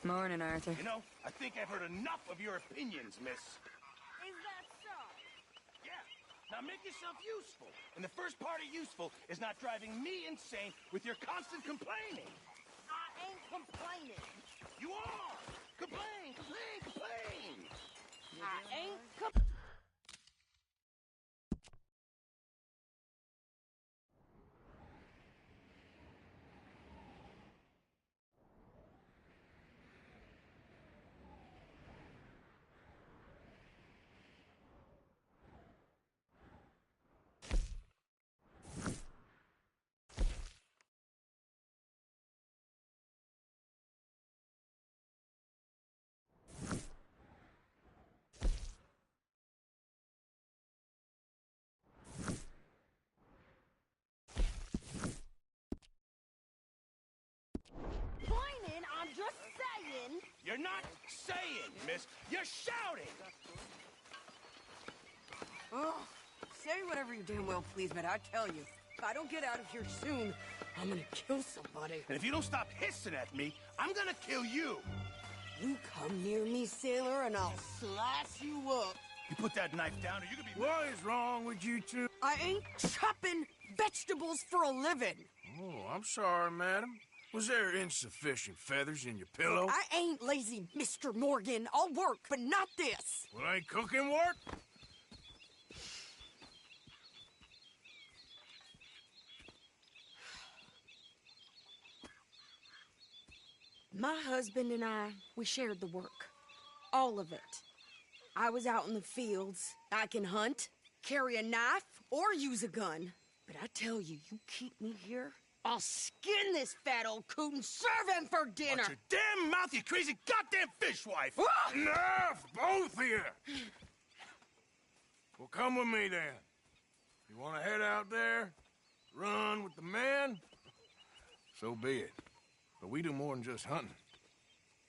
Morning, Arthur. You know, I think I've heard enough of your opinions, miss. Is that so? Yeah. Now make yourself useful. And the first part of useful is not driving me insane with your constant complaining. I ain't complaining. You are! Complain, complain, complain! I ain't complaining, I'm just saying. You're not saying, miss. You're shouting! Oh, say whatever you damn well please, but I tell you, if I don't get out of here soon, I'm gonna kill somebody. And if you don't stop hissing at me, I'm gonna kill you! You come near me, sailor, and I'll slice you up. You put that knife down or you could be— What is wrong with you two? I ain't chopping vegetables for a living. Oh, I'm sorry, madam. Was there insufficient feathers in your pillow? I ain't lazy, Mr. Morgan. I'll work, but not this. Well, ain't cooking work? My husband and I, we shared the work. All of it. I was out in the fields. I can hunt, carry a knife, or use a gun. But I tell you, you keep me here, I'll skin this fat old coot and serve him for dinner. Watch your damn mouth, you crazy goddamn fishwife! Enough, both of you! Well, come with me, then. You want to head out there, run with the men? So be it. But we do more than just hunting.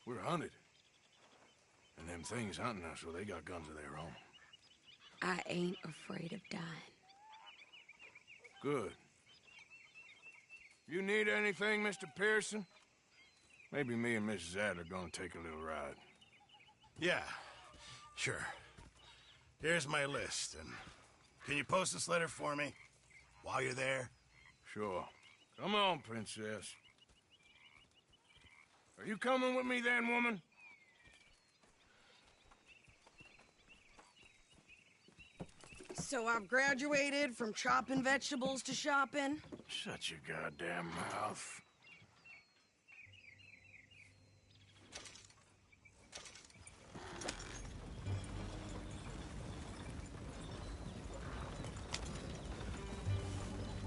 We're hunted. And them things hunting us, so they got guns of their own. I ain't afraid of dying. Good. You need anything, Mr. Pearson? Maybe me and Mrs. Adler are gonna take a little ride. Yeah, sure. Here's my list, and can you post this letter for me while you're there? Sure. Come on, princess. Are you coming with me then, woman? So I've graduated from chopping vegetables to shopping. Shut your goddamn mouth.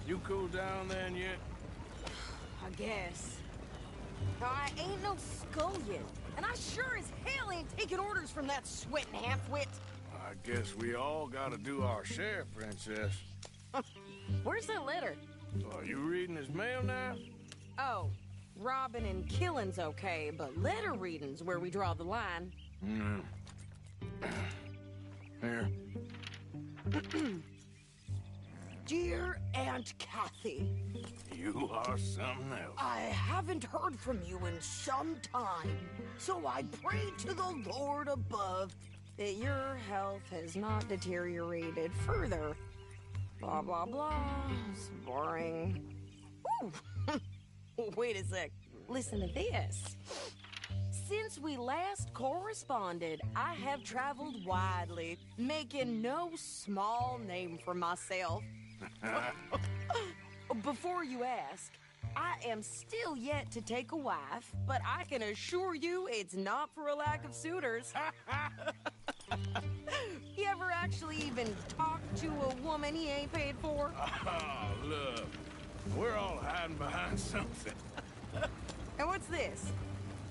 You cool down then yet? I guess. Now, I ain't no scullion, and I sure as hell ain't taking orders from that sweating half-wit. I guess we all gotta do our share, princess. Where's that letter? Are you reading his mail now? Oh, robbing and killing's okay, but letter reading's where we draw the line. Here. Dear Aunt Kathy, You are something else. I haven't heard from you in some time, so I pray to the Lord above that your health has not deteriorated further. Blah, blah, blah. It's boring. Ooh. Wait a sec. Listen to this. Since we last corresponded, I have traveled widely, making no small name for myself. Before you ask, I am still yet to take a wife, but I can assure you it's not for a lack of suitors. You ever actually even talked to a woman he ain't paid for? Oh, look. We're all hiding behind something. And what's this?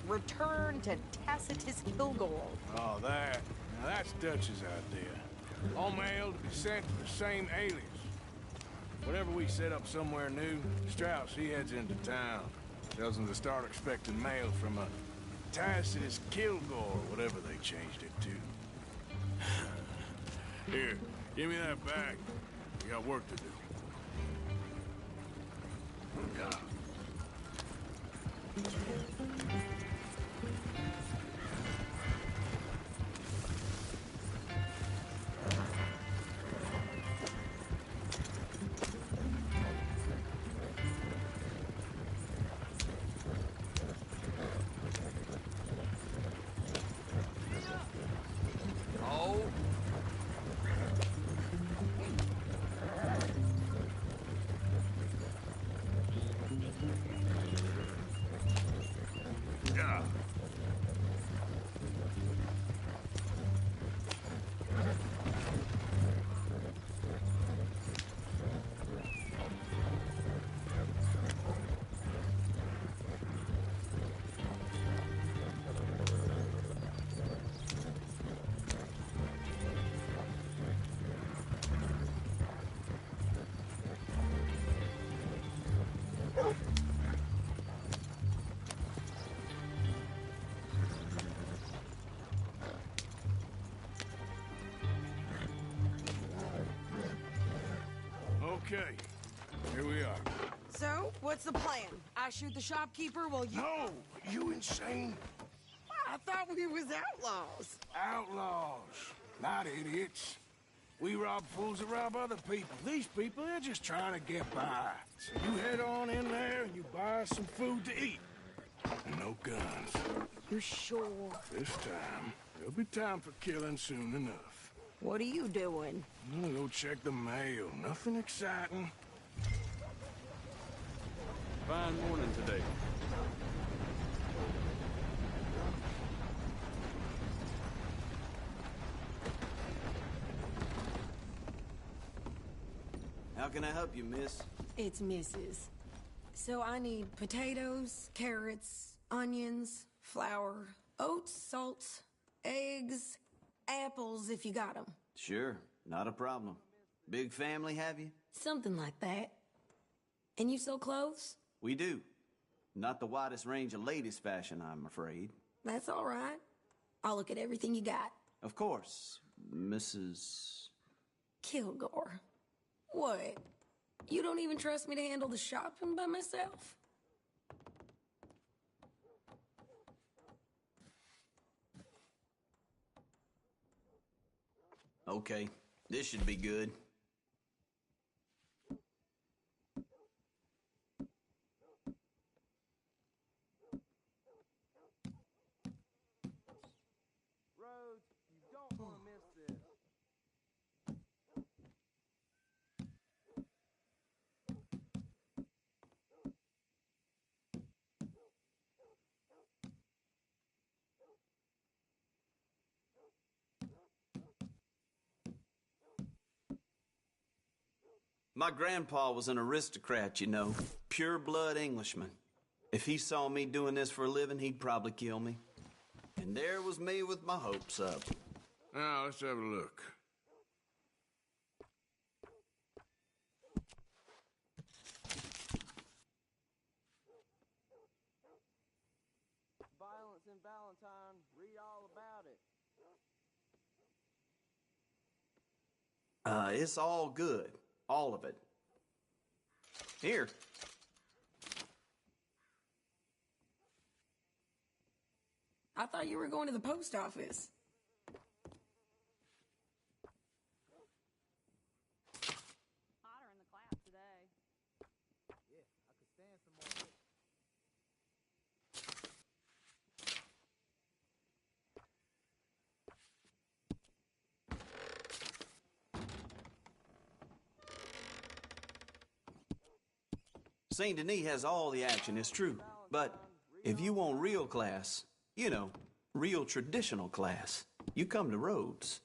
Return to Tacitus Kilgore. Oh, that. Now, that's Dutch's idea. All mail to be sent to the same alias. Whenever we set up somewhere new, Strauss, he heads into town. Tells them to start expecting mail from a Tacitus Kilgore, whatever they changed it to. Here, give me that bag. We got work to do. Okay, here we are. So, what's the plan? I shoot the shopkeeper while you... No, you insane? I thought we was outlaws. Outlaws, not idiots. We rob fools that rob other people. These people, they're just trying to get by. So you head on in there and you buy us some food to eat. And no guns. You sure? This time, there'll be time for killing soon enough. What are you doing? I'm gonna go check the mail. Nothing exciting. Fine morning today. How can I help you, miss? It's Mrs. So I need potatoes, carrots, onions, flour, oats, salt, eggs, apples if you got them. Sure, not a problem. Big family, have you? Something like that. And you sell clothes? We do. Not the widest range of ladies' fashion, I'm afraid. That's all right. I'll look at everything you got. Of course, Mrs. Kilgore. What? You don't even trust me to handle the shopping by myself? Okay, this should be good. Rhodes, you don't want to miss this. My grandpa was an aristocrat, you know. Pure-blood Englishman. If he saw me doing this for a living, he'd probably kill me. And there was me with my hopes up. Now, let's have a look. Violence in Valentine, read all about it. It's all good. All of it. Here. I thought you were going to the post office. Hotter in the class today. Yeah, I could stand some more. Saint Denis has all the action, it's true. But if you want real class, you know, real traditional class, you come to Rhodes.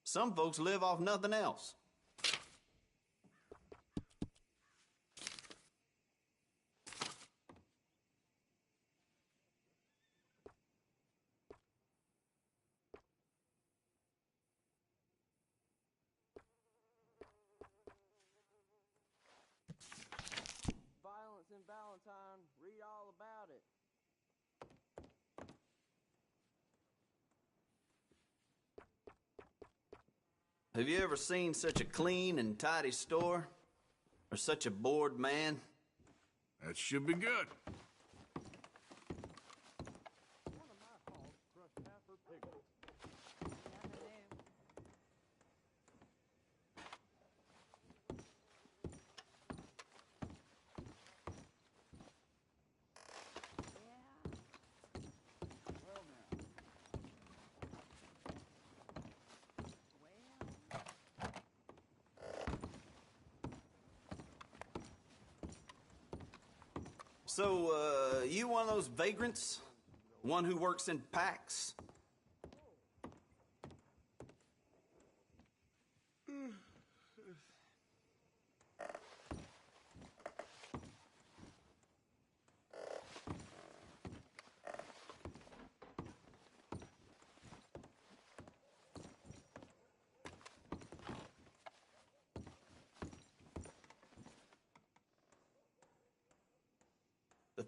Some folks live off nothing else. Violence in Valentine, read all about it. Have you ever seen such a clean and tidy store? Or such a bored man? That should be good. One of my hogs crushed half her piglets. So, you one of those vagrants? One who works in packs?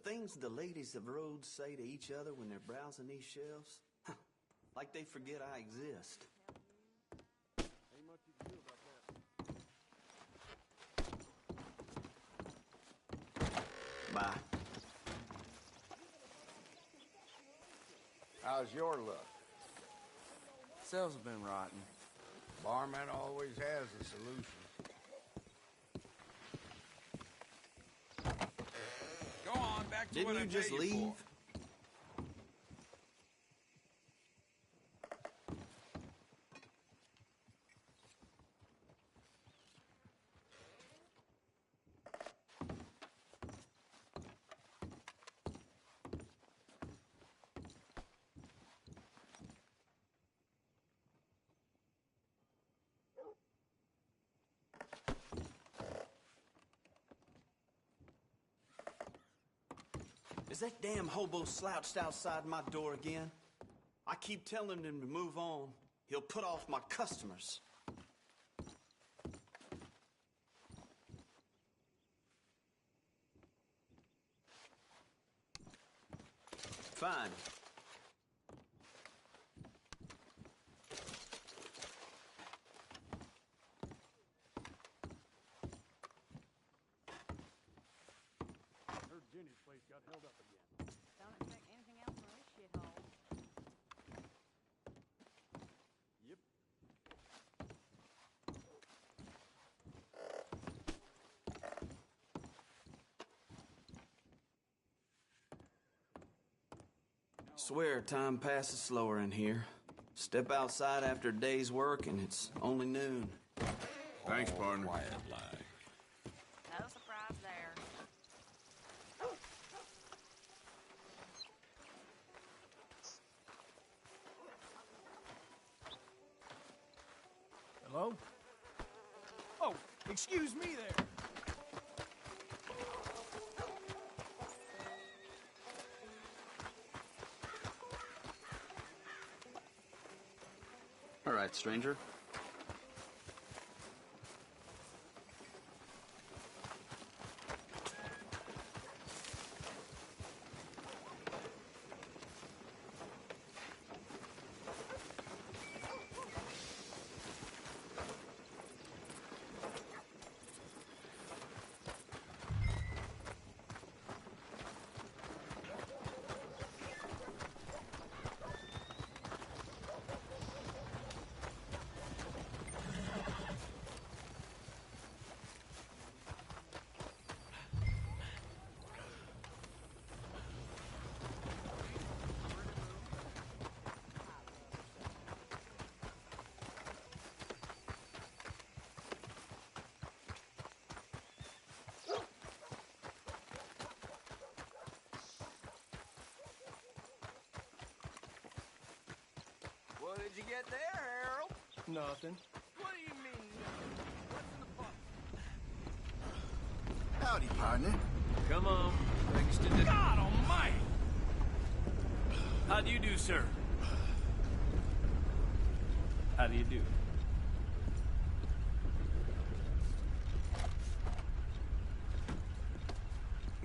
things the ladies of roads say to each other when they're browsing these shelves, like they forget I exist. Ain't much you can do about that. Bye. How's your luck? Sales have been rotten. Barman always has a solution. Go on, back to Didn't what I you just paid you leave? for. Is that damn hobo slouched outside my door again? I keep telling him to move on. He'll put off my customers. Fine. Heard Jenny's place got held up again. Don't expect anything else from this shithole. Yep. Swear time passes slower in here. Step outside after a day's work and it's only noon. Thanks, partner. No surprise there. Hello? Oh, excuse me there. All right, stranger. What did you get there, Harold? Nothing. What do you mean? What's in the box? Howdy, partner. Come on. Thanks to the... God almighty! How do you do, sir? How do you do?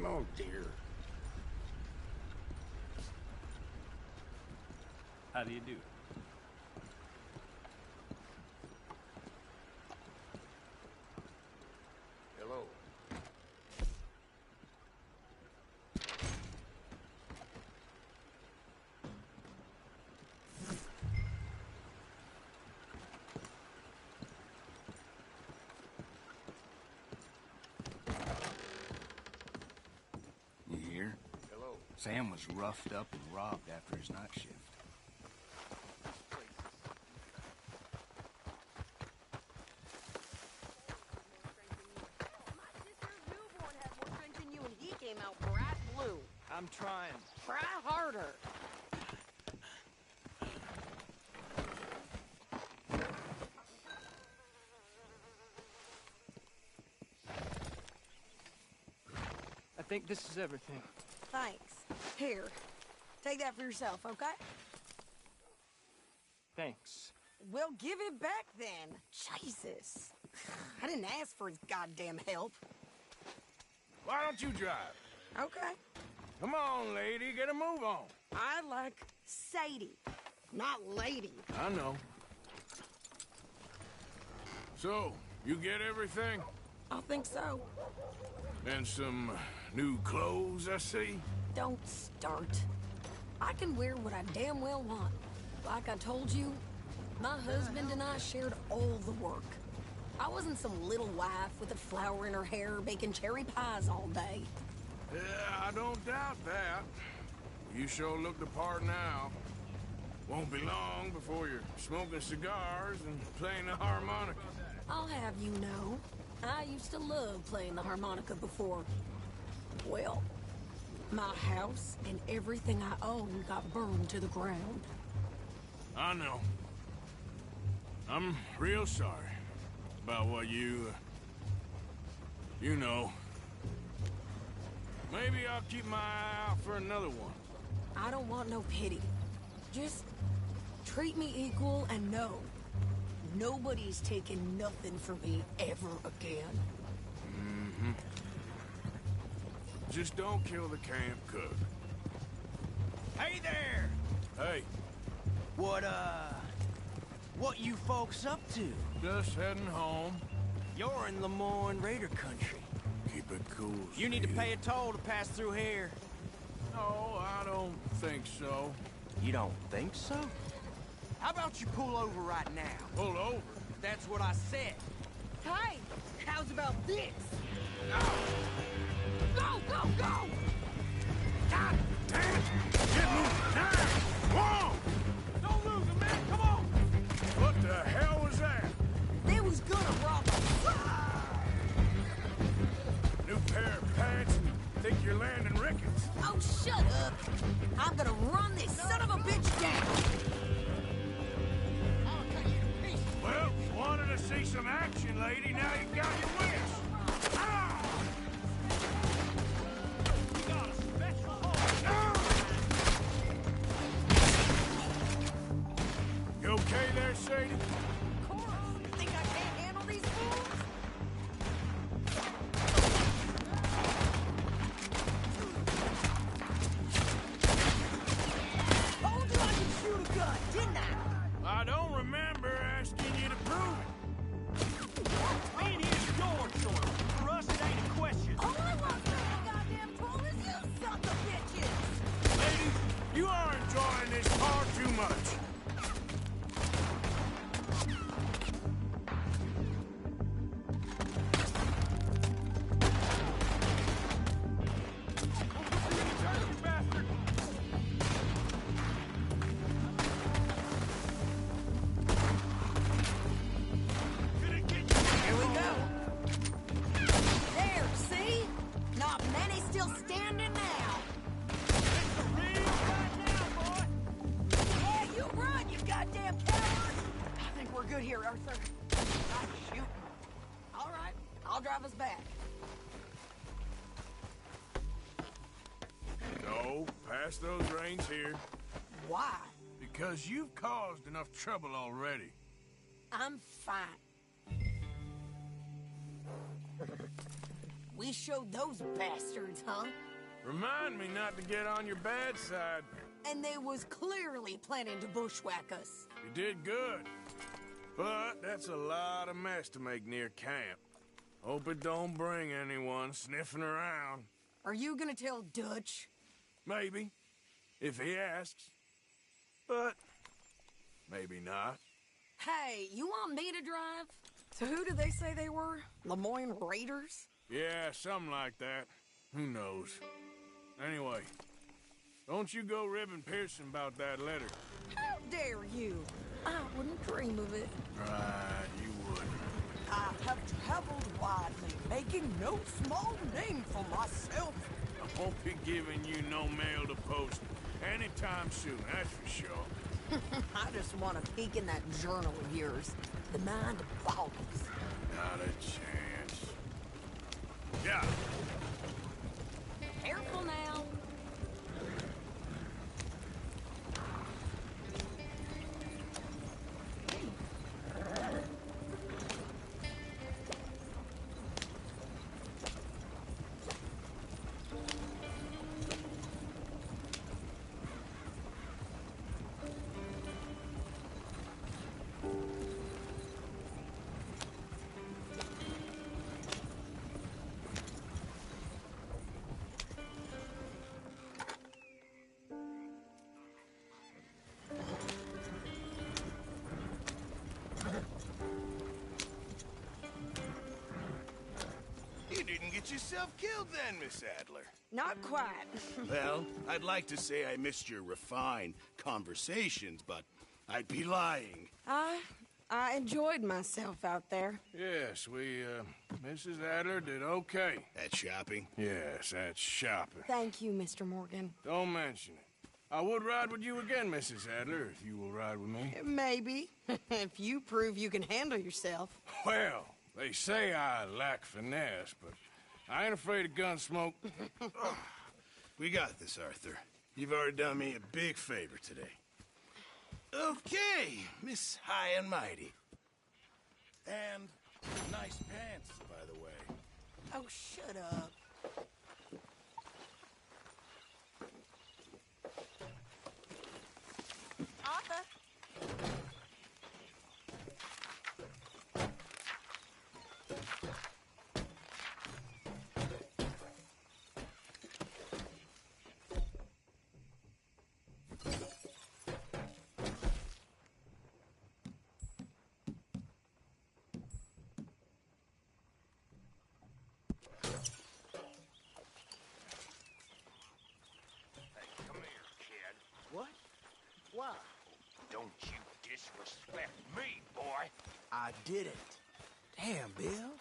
Oh, dear. How do you do? Hello. You hear? Hello. Sam was roughed up and robbed after his night shift. My sister's newborn had more strength than you, and he came out bright blue. I'm trying. Try harder. I think this is everything. Thanks. Here, take that for yourself, okay? Thanks. Well, give it back then. Jesus. I didn't ask for his goddamn help. Why don't you drive? Okay. Come on, lady, get a move on. I like Sadie, not lady. I know. So, you get everything? I think so. And some new clothes, I see? Don't start. I can wear what I damn well want. Like I told you, my husband and I shared all the work. I wasn't some little wife with a flower in her hair baking cherry pies all day. Yeah, I don't doubt that. You sure look the part now. Won't be long before you're smoking cigars and playing the harmonica. I'll have you know, I used to love playing the harmonica before. Well, my house and everything I own got burned to the ground. I know. I'm real sorry about what you know. Maybe I'll keep my eye out for another one. I don't want no pity. Just treat me equal and know nobody's taking nothing from me ever again. Mm-hmm. Just don't kill the camp cook. Hey there! Hey, What you folks up to? just heading home. You're in Lemoyne Raider country. Keep it cool. You need to Sadie. pay a toll to pass through here. No, I don't think so. You don't think so? How about you pull over right now? Pull over. That's what I said. Hey, how's about this? Go, go, go! God damn it! Get moving now! Whoa! Don't lose it, man! Come on! What the hell was that? They was gonna rob us. New pair of pants? Think you're landing Ricketts? Oh, shut up! I'm gonna run this son of a bitch down! Well, wanted to see some action, lady. Now you got your wish. Ah! We got a special You okay there, Sadie? Of course! Think I can't handle these fools? Told you I could shoot a gun, didn't I? I don't remember asking you to prove it. Me and here's your choice. For us, it ain't a question. All I want from the goddamn tool is you son of bitches! Ladies, you are enjoying this far too much. Here we go. There, see? Not many still standing now. Yeah, you run, you goddamn coward! I think we're good here, Arthur. Not shooting. All right, I'll drive us back. No, pass those reins here. Why? Because you've caused enough trouble already. I'm fine. We showed those bastards, huh? Remind me not to get on your bad side. And they was clearly planning to bushwhack us. You did good. But that's a lot of mess to make near camp. Hope it don't bring anyone sniffing around. Are you gonna tell Dutch? Maybe, if he asks. But maybe not. Hey, you want me to drive? So who did they say they were? Lemoyne Raiders? Yeah, something like that. Who knows? Anyway, don't you go ribbing Pearson about that letter. How dare you? I wouldn't dream of it. Right, you would. I have traveled widely, making no small name for myself. I won't be giving you no mail to post anytime soon, that's for sure. I just want to peek in that journal of yours. The mind boggles. Not a chance. Yeah. Careful now. yourself killed then, Miss Adler? Not quite. Well, I'd like to say I missed your refined conversations, but I'd be lying. I enjoyed myself out there. Yes, Mrs. Adler did okay. At shopping? Yes, that's shopping. Thank you, Mr. Morgan. Don't mention it. I would ride with you again, Mrs. Adler, if you will ride with me. Maybe. If you prove you can handle yourself. Well, they say I lack finesse, but I ain't afraid of gun smoke. We got this, Arthur. You've already done me a big favor today. Okay, Miss High and Mighty. And nice pants, by the way. Oh, shut up. Arthur? What? Why? Don't you disrespect me, boy. I didn't. Damn, Bill.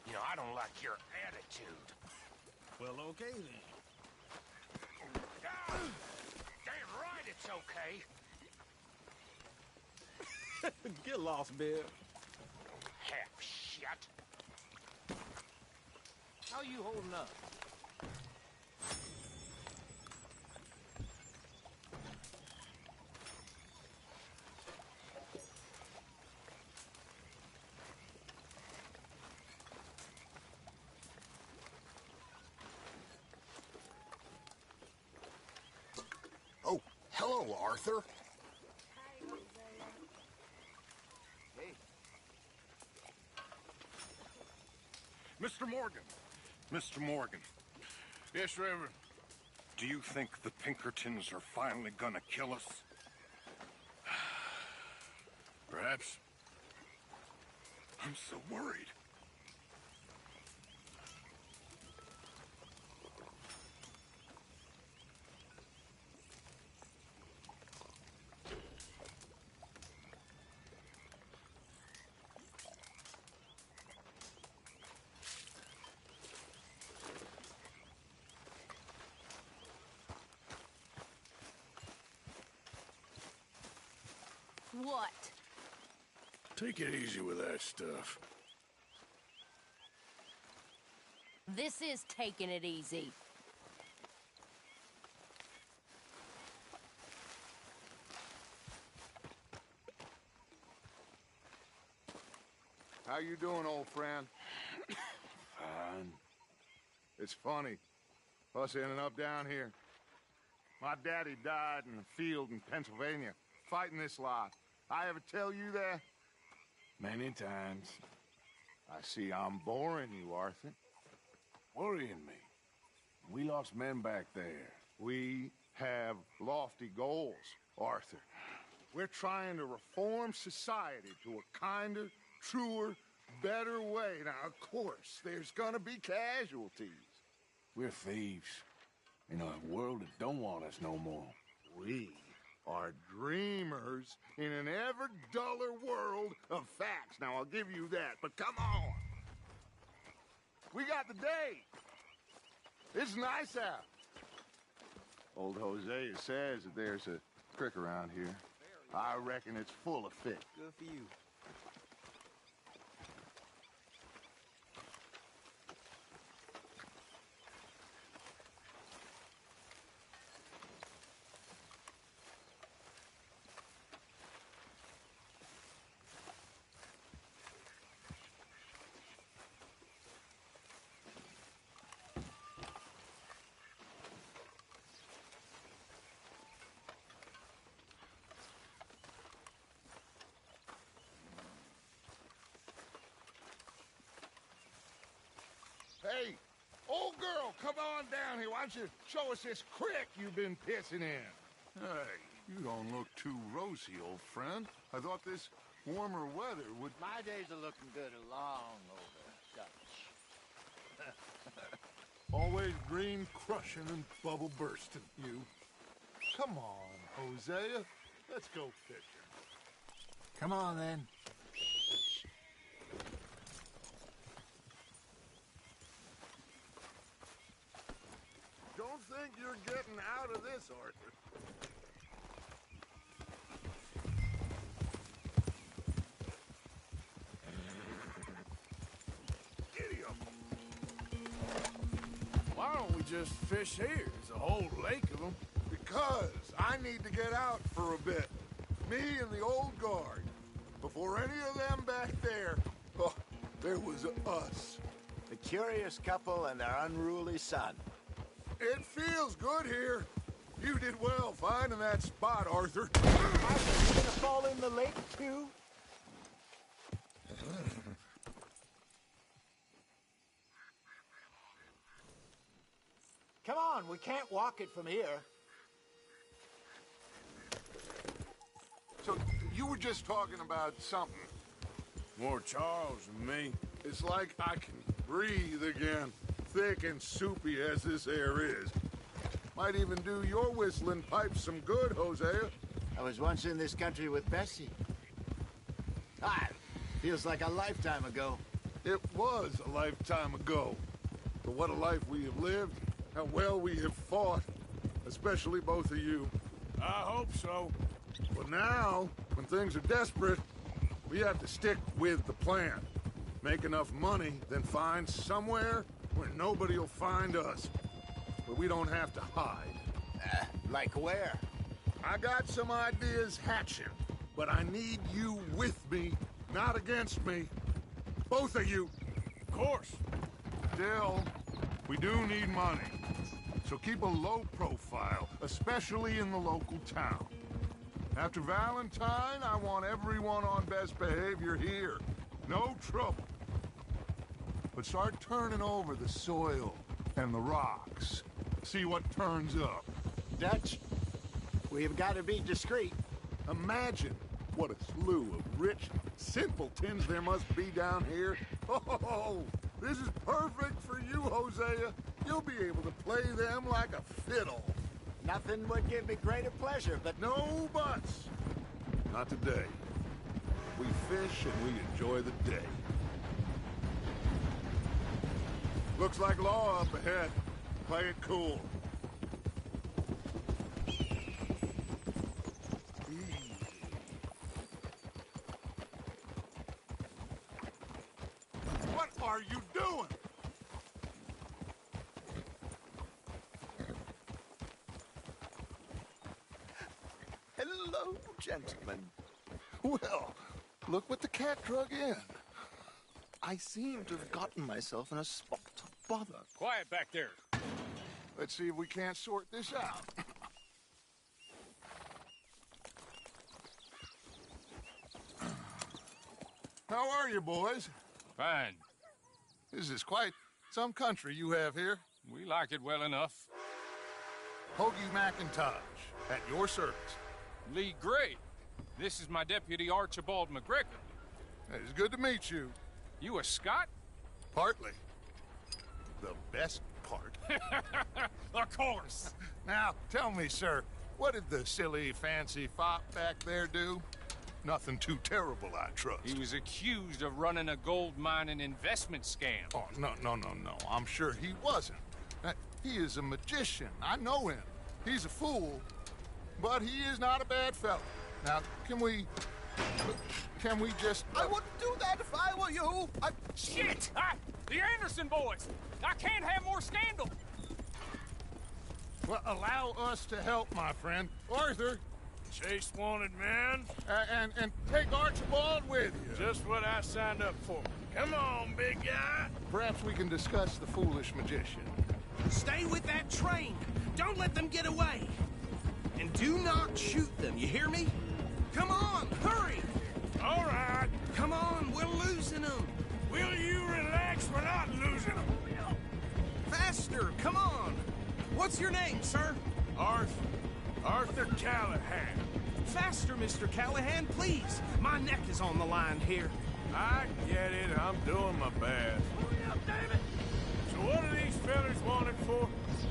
You know, I don't like your attitude. Well, okay then. Ah, damn right it's okay. Get lost, Bill. Half shut. How you holding up? Oh, hello, Arthur. Hey. Mr. Morgan. Mr. Morgan, Yes, Reverend. do you think the Pinkertons are finally gonna kill us? Perhaps. I'm so worried. What? Take it easy with that stuff. This is taking it easy. How you doing, old friend? Fine. It's funny, us ending up down here. My daddy died in a field in Pennsylvania, fighting this lot. I ever tell you that? Many times. I see I'm boring you, Arthur. Worrying me. We lost men back there. We have lofty goals, Arthur. We're trying to reform society to a kinder, truer, better way. Now, of course, there's gonna be casualties. We're thieves. In a world that don't want us no more. We are dreamers in an ever duller world of facts. Now, I'll give you that, but come on. We got the day. It's nice out. Old Hosea says that there's a creek around here. I reckon it's full of fish. Good for you. Hey, old girl, come on down here. Why don't you show us this creek you've been pissing in? Hey, you don't look too rosy, old friend. I thought this warmer weather would... My days are looking good along over Dutch. Always green crushing and bubble bursting, you. Come on, Hosea. Let's go fishing. Come on, then. Don't think you're getting out of this, Arthur. Giddy up. Why don't we just fish here? There's a whole lake of them. Because I need to get out for a bit. Me and the old guard. Before any of them back there, oh, there was us. The curious couple and their unruly son. It feels good here. You did well finding that spot, Arthur. Are you gonna fall in the lake, too? Come on, we can't walk it from here. So, you were just talking about something. More Charles than me. It's like I can breathe again, thick and soupy as this air is. Might even do your whistling pipes some good, Hosea. I was once in this country with Bessie. Feels like a lifetime ago. It was a lifetime ago. But what a life we have lived, how well we have fought, especially both of you. I hope so. But now, when things are desperate, we have to stick with the plan. Make enough money, then find somewhere where nobody will find us. Where we don't have to hide. Like where? I got some ideas hatching, but I need you with me, not against me. Both of you. Of course. Still, we do need money. So keep a low profile, especially in the local town. After Valentine, I want everyone on best behavior here. No trouble. But start turning over the soil and the rocks. See what turns up. Dutch, we've got to be discreet. Imagine what a slew of rich simpletons there must be down here. Oh, this is perfect for you, Hosea. You'll be able to play them like a fiddle. Nothing would give me greater pleasure, but... No buts. Not today. We fish and we enjoy the day. Looks like law up ahead. Play it cool. What are you doing? Hello, gentlemen. Well, look what the cat drug in. I seem to have gotten myself in a spot of bother. Quiet back there. Let's see if we can't sort this out. How are you, boys? Fine. This is quite some country you have here. We like it well enough. Hoagie McIntosh, at your service. Lee Gray. This is my deputy Archibald McGregor. It's good to meet you. You a Scot? Partly. The best part. Of course. Now, tell me, sir, what did the silly, fancy fop back there do? Nothing too terrible, I trust. He was accused of running a gold mining investment scam. Oh, no. I'm sure he wasn't. He is a magician. I know him. He's a fool, but he is not a bad fellow. Now, can we just... I wouldn't do that if I were you. Shit! The Anderson boys! I can't have more scandal! Well, allow us to help, my friend. Arthur, Chase wanted man. and take Archibald with you. Just what I signed up for. Come on, big guy. Perhaps we can discuss the foolish magician. Stay with that train. Don't let them get away. And do not shoot them, you hear me? Come on, hurry! All right. Come on, we're losing them. Will you relax? We're not losing them. Faster, come on. What's your name, sir? Arthur Callahan. Faster, Mr. Callahan, please. My neck is on the line here. I get it. I'm doing my best. Hurry up, damn it! So What are these fellas wanted for?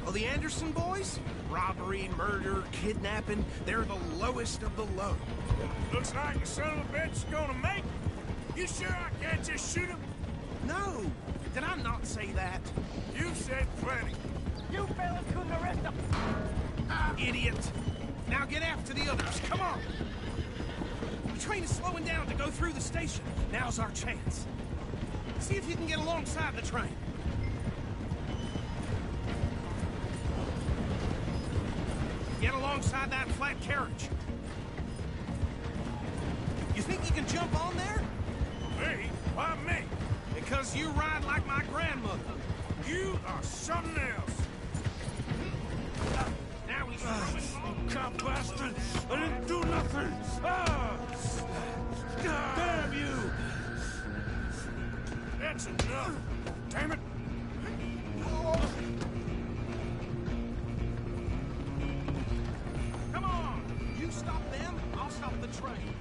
Oh, the Anderson boys? Robbery, murder, kidnapping. They're the lowest of the low. Looks like the son of a bitch is gonna make it. You sure I can't just shoot him? No! Did I not say that? You said plenty. You fellas couldn't arrest them. Idiot! Now get after the others, come on! The train is slowing down to go through the station. Now's our chance. See if you can get alongside the train. Get alongside that flat carriage. You think you can jump on there? Me? Why me? Because you ride like my grandmother. You are something else. Now he's throwing Cop bastard! I didn't do nothing! Damn you! That's enough! Damn it! Come on! You stop them, I'll stop the train.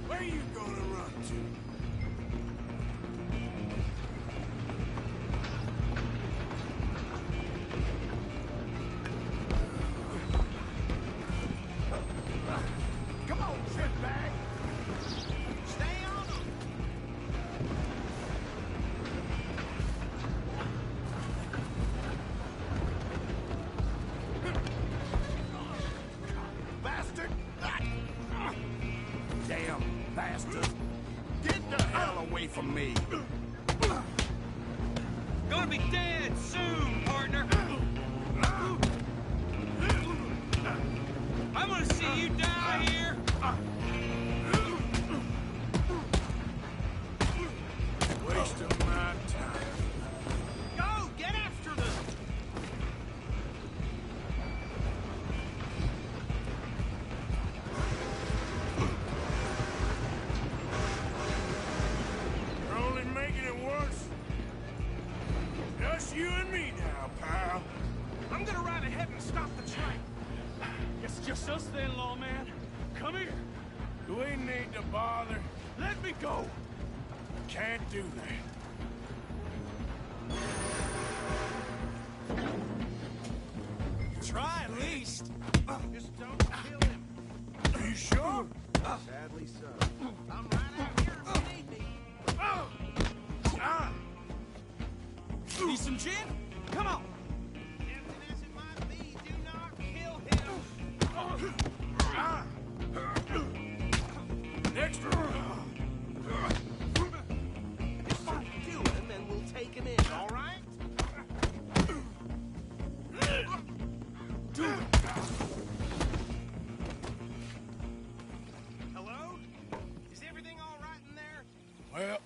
Where are you gonna run to? Come on, shitbag! Stay on them! Bastard! Damn bastard! Get the hell away from me! Gonna be dead soon, partner. I'm gonna see you die here. Waste of my time. Go! Get after them! You're only making it worse. Just you and me now, pal. I'm gonna ride ahead and stop the train. It's just us then, lawman. Come here. Do we need to bother? Let me go. Can't do that. Try at least. Just don't kill him. Are you sure? Sadly so. I'm right out here if you need me. Need some gin? Come on. Tempting as it might be, do not kill him. Next round. Just subdue him and we'll take him in, all right? Hello? Is everything all right in there? Well,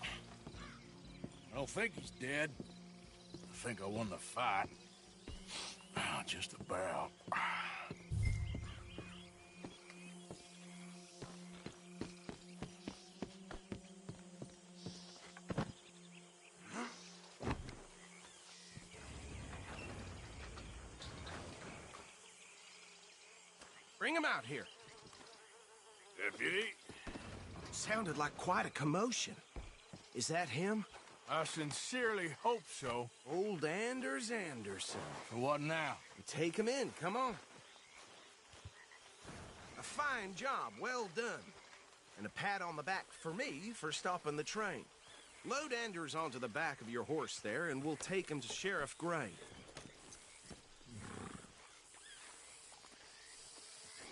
I don't think he's dead. I think I won the fight. Just about. Bring him out here. Deputy, Sounded like quite a commotion. Is that him? I sincerely hope so. Old Anders Anderson. For what now? Take him in, come on. A fine job, well done. And a pat on the back for me for stopping the train. Load Anders onto the back of your horse there, and we'll take him to Sheriff Gray.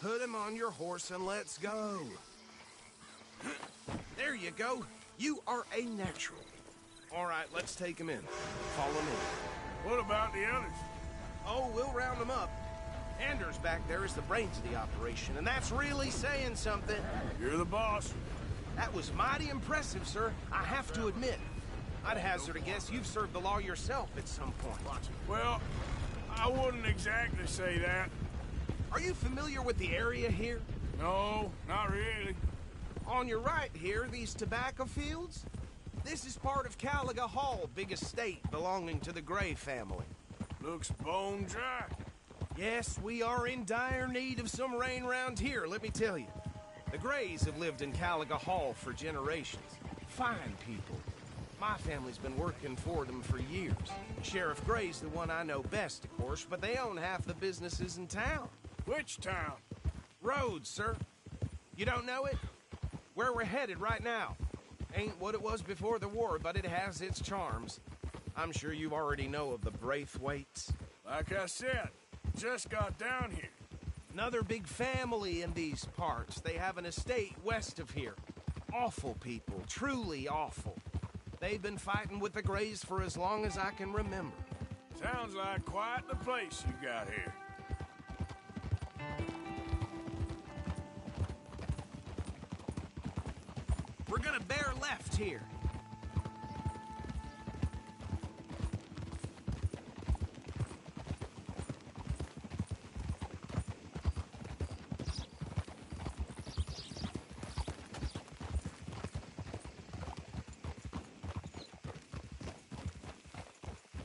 Put him on your horse and let's go. There you go. You are a natural. All right, let's take him in. Follow me. What about the others? Oh, we'll round them up. Anders back there is the brains of the operation, and that's really saying something. You're the boss. That was mighty impressive, sir. I have to admit. I'd hazard a guess you've served the law yourself at some point. Well, I wouldn't exactly say that. Are you familiar with the area here? No, not really. On your right here, these tobacco fields? This is part of Caliga Hall, big estate belonging to the Gray family. Looks bone dry. Yes, we are in dire need of some rain round here, let me tell you. The Grays have lived in Caliga Hall for generations. Fine people. My family's been working for them for years. Sheriff Gray's the one I know best, of course, but they own half the businesses in town. Which town? Rhodes, sir. You don't know it? Where we're headed right now. Ain't what it was before the war, but it has its charms. I'm sure you already know of the Braithwaites. Like I said, just got down here. Another big family in these parts. They have an estate west of here. Awful people, truly awful. They've been fighting with the Grays for as long as I can remember. Sounds like quite the place you got here. We're gonna bear left here.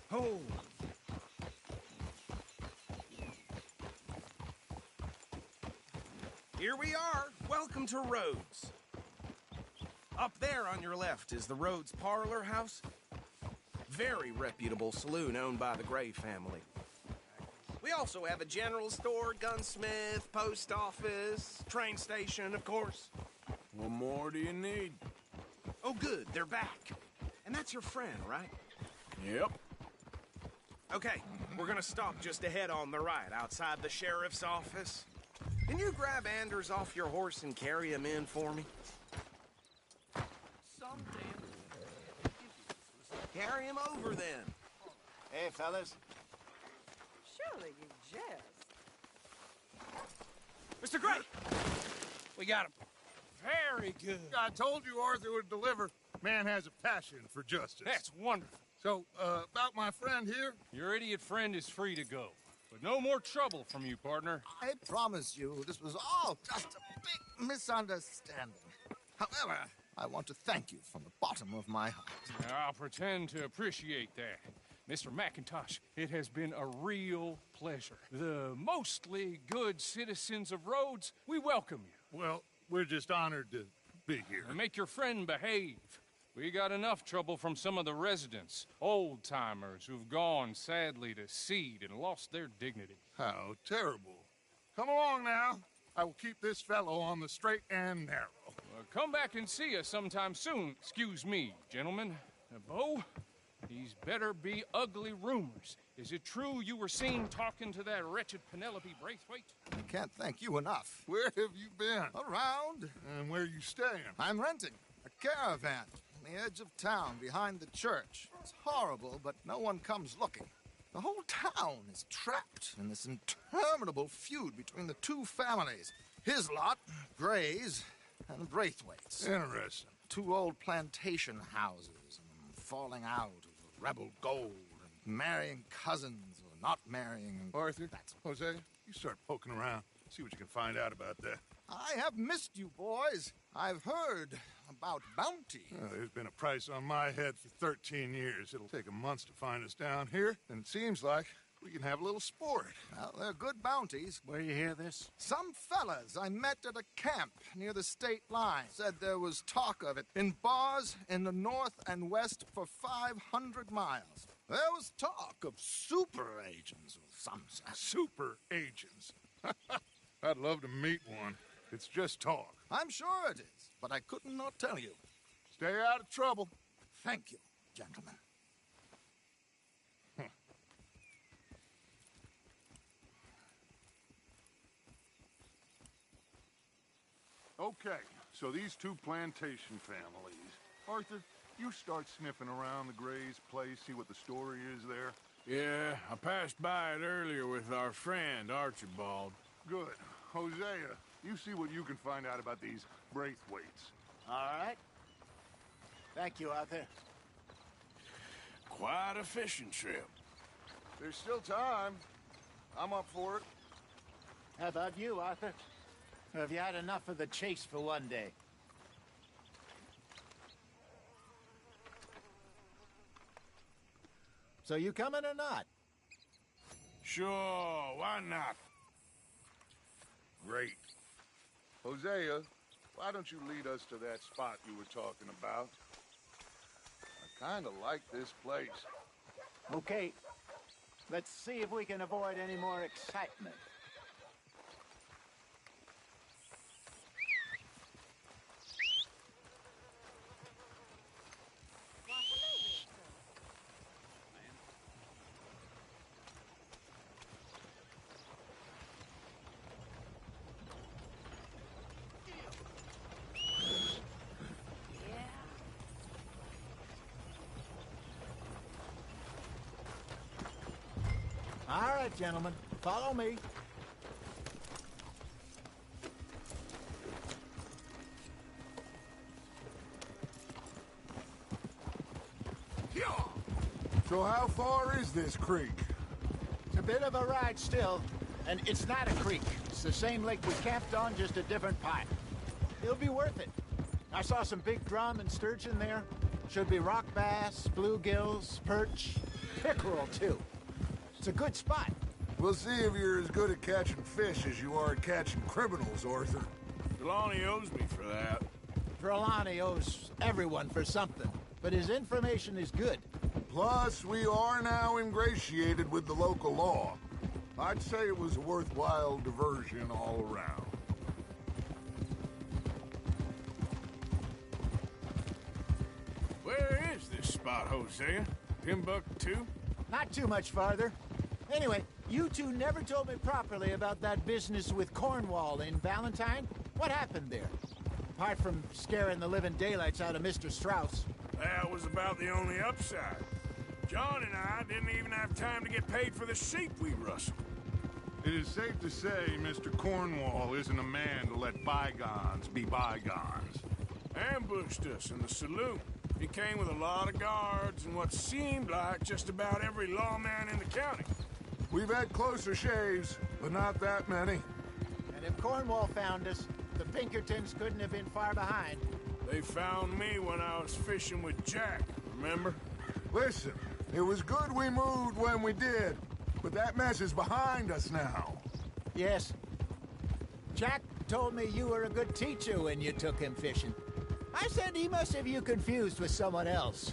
Oh. Here we are. Welcome to Rhodes. Up there on your left is the Rhodes Parlor House. Very reputable saloon owned by the Gray family. We also have a general store, gunsmith, post office, train station, of course. What more do you need? Oh, good. They're back. And that's your friend, right? Yep. Okay, we're gonna stop just ahead on the right, outside the sheriff's office. Can you grab Anders off your horse and carry him in for me? Carry him over, then. Hey, fellas. Surely you jest. Mr. Gray! We got him. Very good. I told you Arthur would deliver. Man has a passion for justice. That's wonderful. So, about my friend here? Your idiot friend is free to go. But no more trouble from you, partner. I promise you, this was all just a big misunderstanding. However, I want to thank you from the bottom of my heart. I'll pretend to appreciate that. Mr. McIntosh, it has been a real pleasure. The mostly good citizens of Rhodes, we welcome you. Well, we're just honored to be here. And make your friend behave. We got enough trouble from some of the residents, old-timers who've gone, sadly, to seed and lost their dignity. How terrible. Come along now. I will keep this fellow on the straight and narrow. Come back and see us sometime soon. Excuse me, gentlemen. Bo, these better be ugly rumors. Is it true you were seen talking to that wretched Penelope Braithwaite? I can't thank you enough. Where have you been? Around. And where you staying? I'm renting a caravan on the edge of town behind the church. It's horrible, but no one comes looking. The whole town is trapped in this interminable feud between the two families. His lot, Gray's, and Braithwaite's. Interesting. Two old plantation houses, and falling out of rebel gold, and marrying cousins or not marrying. Arthur, Jose, you start poking around. See what you can find out about that. I have missed you, boys. I've heard about bounty. There's been a price on my head for 13 years. It'll take a month to find us down here, and it seems like we can have a little sport. Well, they're good bounties. Where you hear this? Some fellas I met at a camp near the state line said there was talk of it in bars in the north and west for 500 miles. There was talk of super agents or some such. Super agents. I'd love to meet one. It's just talk. I'm sure it is, but I couldn't not tell you. Stay out of trouble. Thank you, gentlemen. Okay, so these two plantation families. Arthur, you start sniffing around the Gray's place, see what the story is there. Yeah, I passed by it earlier with our friend, Archibald. Good. Hosea, you see what you can find out about these Braithwaites. All right. Thank you, Arthur. Quite a fishing trip. There's still time. I'm up for it. How about you, Arthur? Or have you had enough of the chase for one day? So you coming or not? Sure, why not? Great. Hosea, why don't you lead us to that spot you were talking about? I Kinda like this place. Okay, let's see if we can avoid any more excitement. All right, gentlemen, follow me. So how far is this creek? It's a bit of a ride still, and it's not a creek. It's the same lake we camped on, just a different pipe. It'll be worth it. I saw some big drum and sturgeon there. Should be rock bass, bluegills, perch, pickerel, too. It's a good spot. We'll see if you're as good at catching fish as you are at catching criminals, Arthur. Trelawney owes me for that. Trelawney owes everyone for something, but his information is good. Plus, we are now ingratiated with the local law. I'd say it was a worthwhile diversion all around. Where is this spot, Hosea? Timbuktu? Not too much farther. Anyway, you two never told me properly about that business with Cornwall in Valentine. What happened there? Apart from scaring the living daylights out of Mr. Strauss. That was about the only upside. John and I didn't even have time to get paid for the sheep we rustled. It is safe to say Mr. Cornwall isn't a man to let bygones be bygones. Ambushed us in the saloon. He came with a lot of guards and what seemed like just about every lawman in the county. We've had closer shaves, but not that many. And if Cornwall found us, the Pinkertons couldn't have been far behind. They found me when I was fishing with Jack, remember? Listen, it was good we moved when we did, but that mess is behind us now. Yes. Jack told me you were a good teacher when you took him fishing. I said he must have you confused with someone else.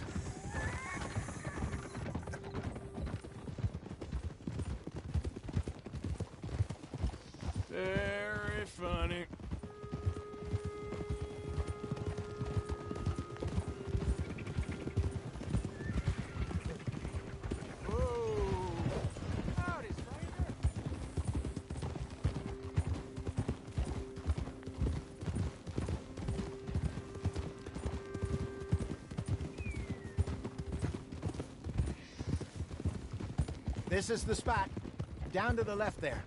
Very funny. This is the spot. Down to the left there.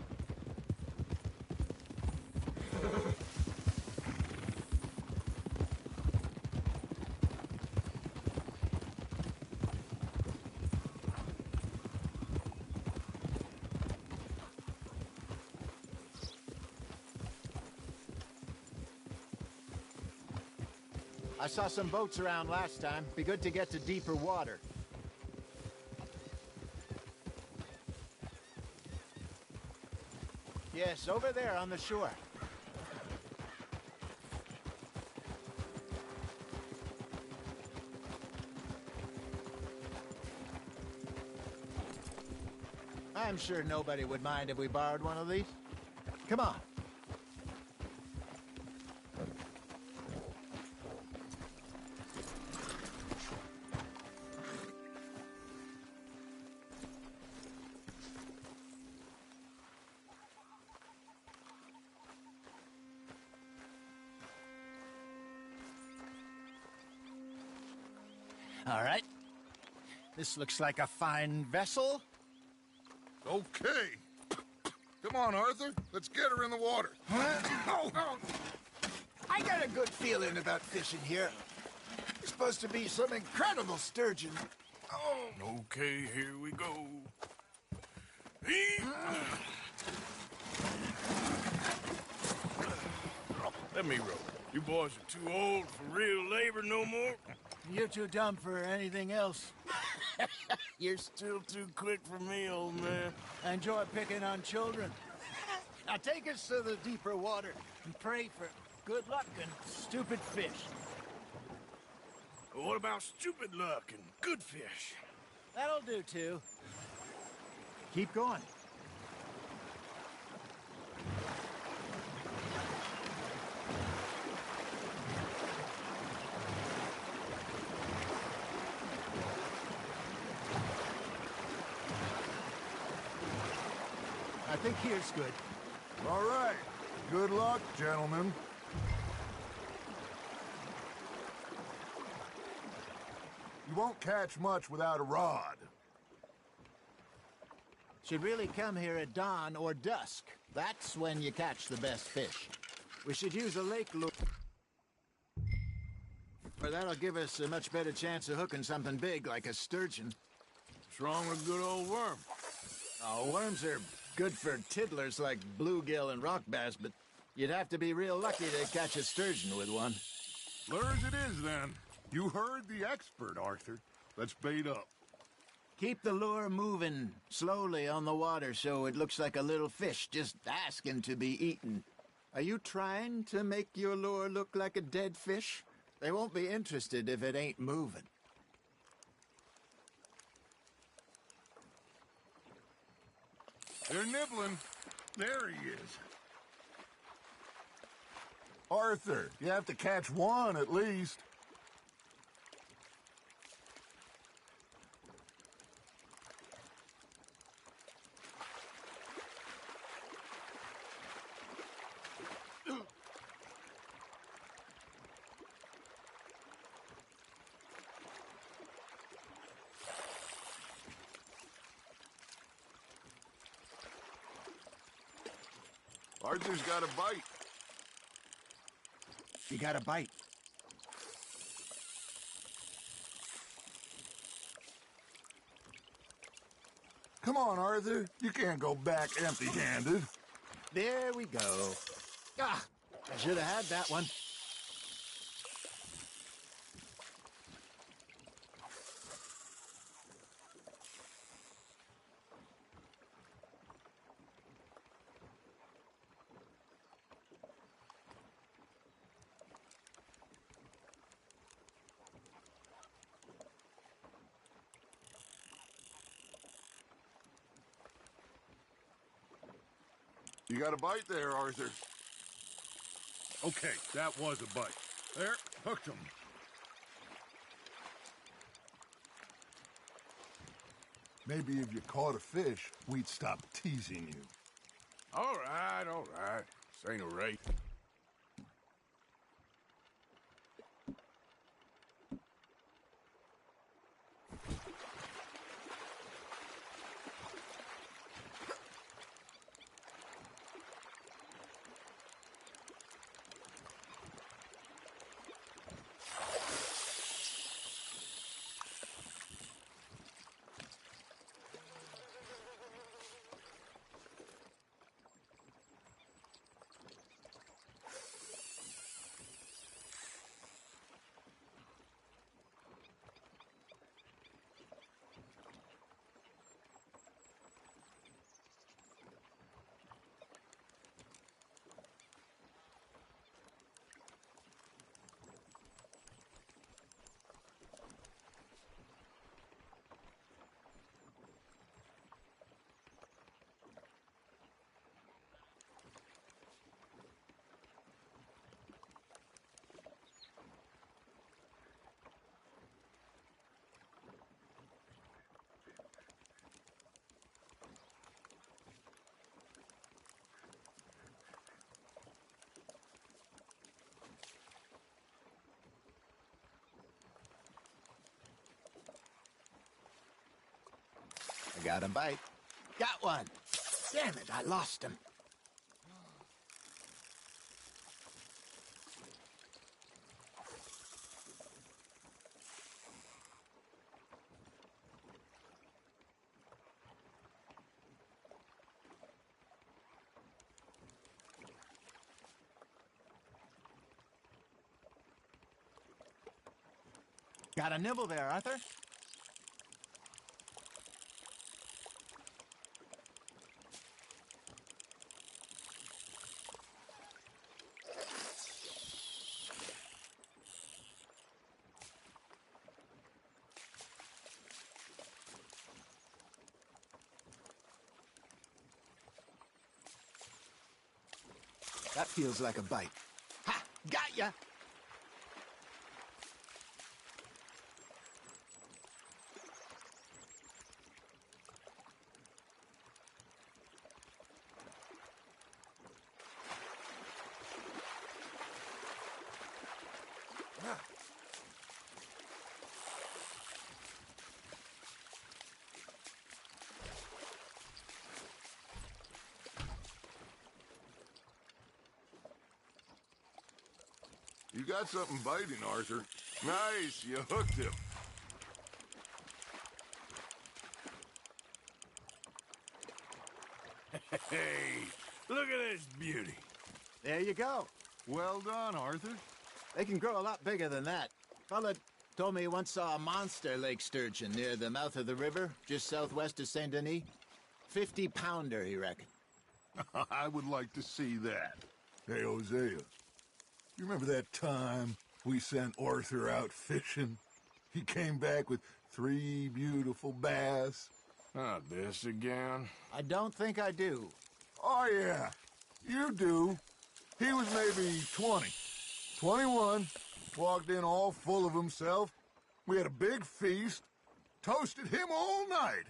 I saw some boats around last time. Be good to get to deeper water. Yes, over there on the shore. I'm sure nobody would mind if we borrowed one of these. Come on. All right. This looks like a fine vessel. Okay. Come on, Arthur. Let's get her in the water. Oh. I got a good feeling about fishing here. There's supposed to be some incredible sturgeon. Oh. Okay, here we go. Let me row. You boys are too old for real labor no more. You're too dumb for anything else. You're still too quick for me, old man. I enjoy picking on children. Now take us to the deeper water and pray for good luck and stupid fish. What about stupid luck and good fish? That'll do, too. Keep going. I think here's good. All right. Good luck, gentlemen. You won't catch much without a rod. Should really come here at dawn or dusk. That's when you catch the best fish. We should use a lake lure. Or that'll give us a much better chance of hooking something big like a sturgeon. What's wrong with good old worm? Oh, worms are good for tiddlers like bluegill and rock bass, but you'd have to be real lucky to catch a sturgeon with one. Lures it is, then. You heard the expert, Arthur. Let's bait up. Keep the lure moving slowly on the water so it looks like a little fish just asking to be eaten. Are you trying to make your lure look like a dead fish? They won't be interested if it ain't moving. They're nibbling. There he is. Arthur, you have to catch one at least. Arthur's got a bite. You got a bite. Come on, Arthur. You can't go back empty-handed. There we go. Ah, I should have had that one. You got a bite there, Arthur. Okay, that was a bite. There, hooked him. Maybe if you caught a fish, we'd stop teasing you. All right, all right. This ain't a race. I got a bite. Got one. Damn it, I lost him. Got a nibble there, Arthur. That feels like a bite. Ha! Got ya! You got something biting, Arthur. Nice, you hooked him. Hey, look at this beauty. There you go. Well done, Arthur. They can grow a lot bigger than that. Fella told me he once saw a monster lake sturgeon near the mouth of the river, just southwest of Saint Denis. 50-pounder, he reckoned. I would like to see that. Hey, Hosea, you remember that time we sent Arthur out fishing? He came back with 3 beautiful bass. Not this again. I don't think I do. Oh, yeah, you do. He was maybe 20, 21, walked in all full of himself. We had a big feast, toasted him all night.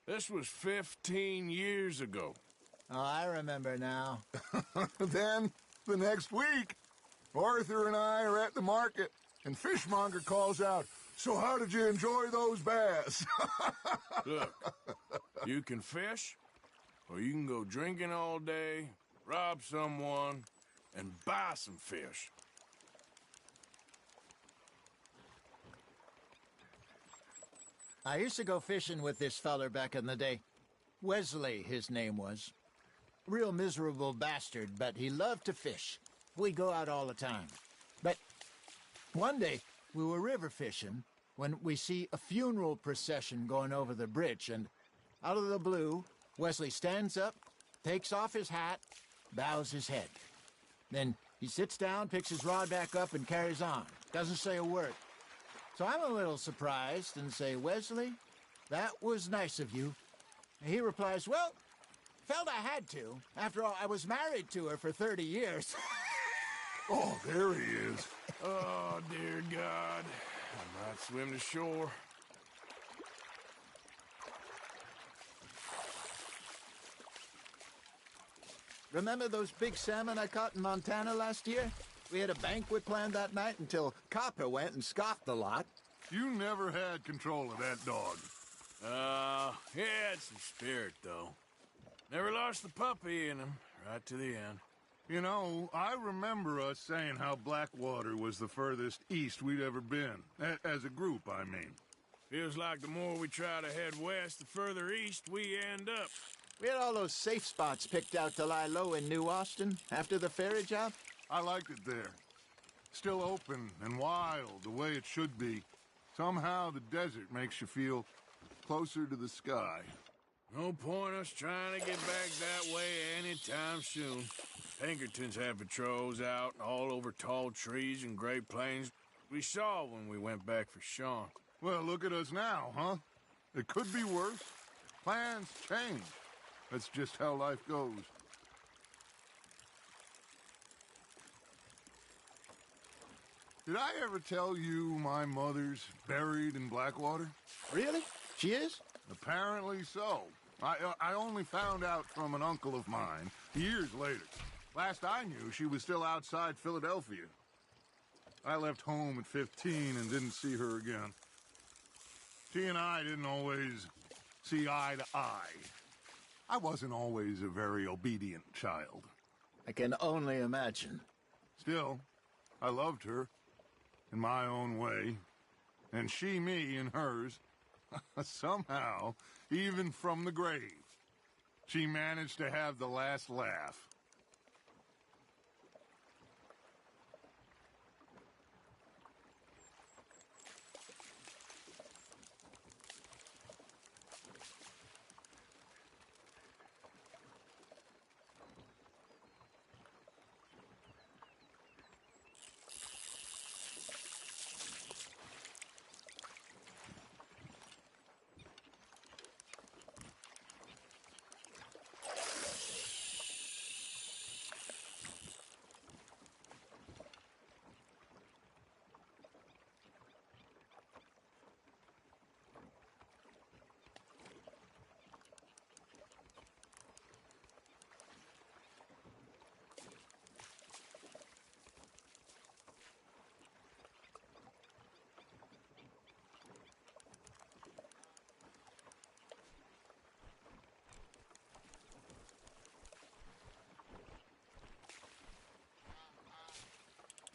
This was 15 years ago. Oh, I remember now. Then, the next week, Arthur and I are at the market, and Fishmonger calls out, "So how did you enjoy those bass?" Look, you can fish, or you can go drinking all day, rob someone, and buy some fish. I used to go fishing with this feller back in the day. Wesley, his name was. Real miserable bastard, but he loved to fish. We'd go out all the time. But one day, we were river fishing when we see a funeral procession going over the bridge, and out of the blue, Wesley stands up, takes off his hat, bows his head. Then he sits down, picks his rod back up, and carries on. Doesn't say a word. So I'm a little surprised and say, "Wesley, that was nice of you." And he replies, "Well, felt I had to. After all, I was married to her for 30 years. Oh, there he is. Oh, dear God. I might swim to shore. Remember those big salmon I caught in Montana last year? We had a banquet planned that night until Copper went and scoffed the lot. You never had control of that dog. He had some spirit, though. Never lost the puppy in him, right to the end. You know, I remember us saying how Blackwater was the furthest east we'd ever been. As a group, I mean. Feels like the more we try to head west, the further east we end up. We had all those safe spots picked out to lie low in New Austin after the ferry job. I liked it there. Still open and wild, the way it should be. Somehow the desert makes you feel closer to the sky. No point us trying to get back that way anytime soon. Pinkertons have patrols out all over tall trees and Great Plains. We saw when we went back for Sean. Well, look at us now, huh? It could be worse. Plans change. That's just how life goes. Did I ever tell you my mother's buried in Blackwater? Really? She is? Apparently so. I only found out from an uncle of mine years later. Last I knew, she was still outside Philadelphia. I left home at 15 and didn't see her again. She and I didn't always see eye to eye. I wasn't always a very obedient child. I can only imagine. Still, I loved her in my own way, and she me in hers. Somehow, even from the grave, she managed to have the last laugh.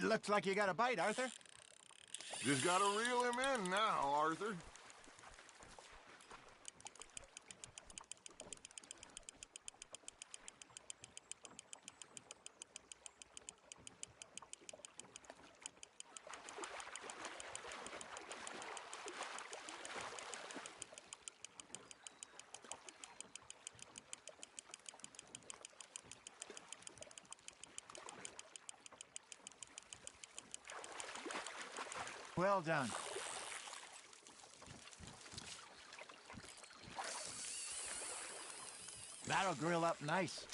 Looks like you got a bite, Arthur. Just gotta reel him in now, Arthur. Well done. That'll grill up nice.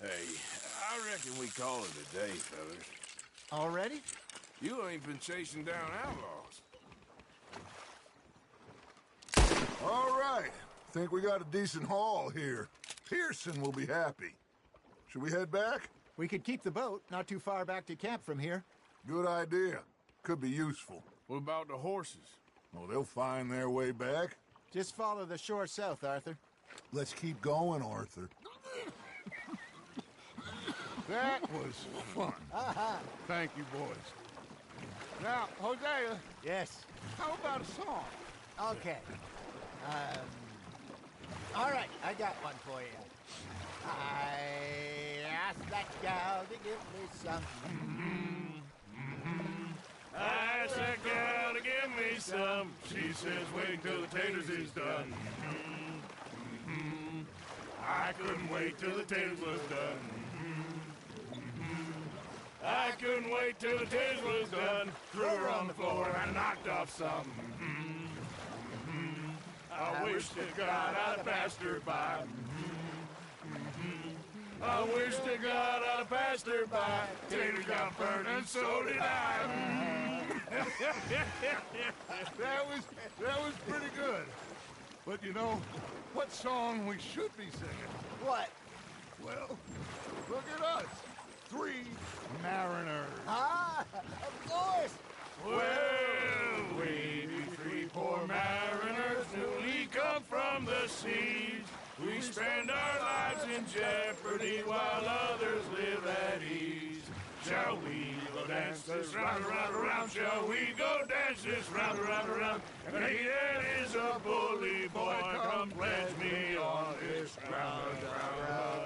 Hey, I reckon we call it a day, fellas. Already? You ain't been chasing down outlaws. All right. Think we got a decent haul here. Pearson will be happy. Should we head back? We could keep the boat not too far back to camp from here. Good idea. Could be useful. What about the horses? Well, they'll find their way back. Just follow the shore south, Arthur. Let's keep going, Arthur. That was fun. Thank you, boys. Now, Hosea. Yes. How about a song? Okay. All right, I got one for you. I asked that gal to give me some. I asked that gal to give me some. She says, wait till the taters is done. I couldn't wait till the taters was done. I couldn't wait till the taters was done. Threw her on the floor and knocked off some. I wish to God I'd passed her by. I wish to God I'd passed her by. Taters got burned and so did I. That was pretty good. But you know, what song we should be singing? What? Well, look at us. 3 mariners. Ah, of course. Well, we be 3 poor mariners newly come from the seas. We spend our lives in jeopardy while others live at ease. Shall we go dance this round, around, around? Shall we go dance this round, around, around? And he that is a bully boy, come pledge me on this ground, ground.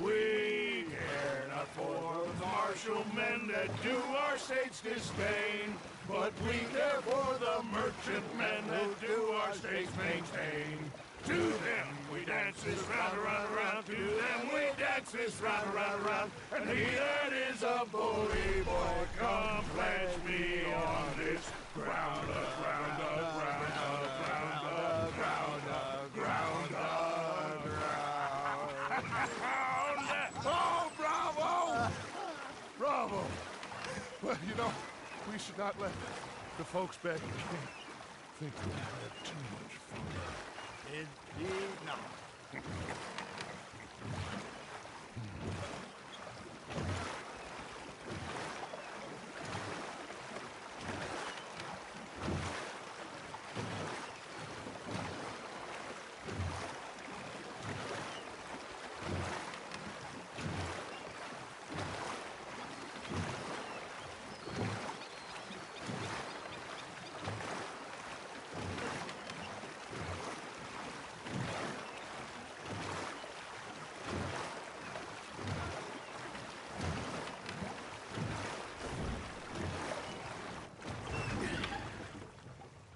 We care not for the martial men that do our state's disdain, but we care for the merchantmen that do our state's maintain. To them we dance this round, around, around. To them we dance this round, around, around. And he that is a bully boy, come pledge me on this ground, ground, ground, ground, ground, ground, ground. Oh, bravo! Bravo! Well, you know, we should not let the folks back in camp think we had too much fun. Indeed not.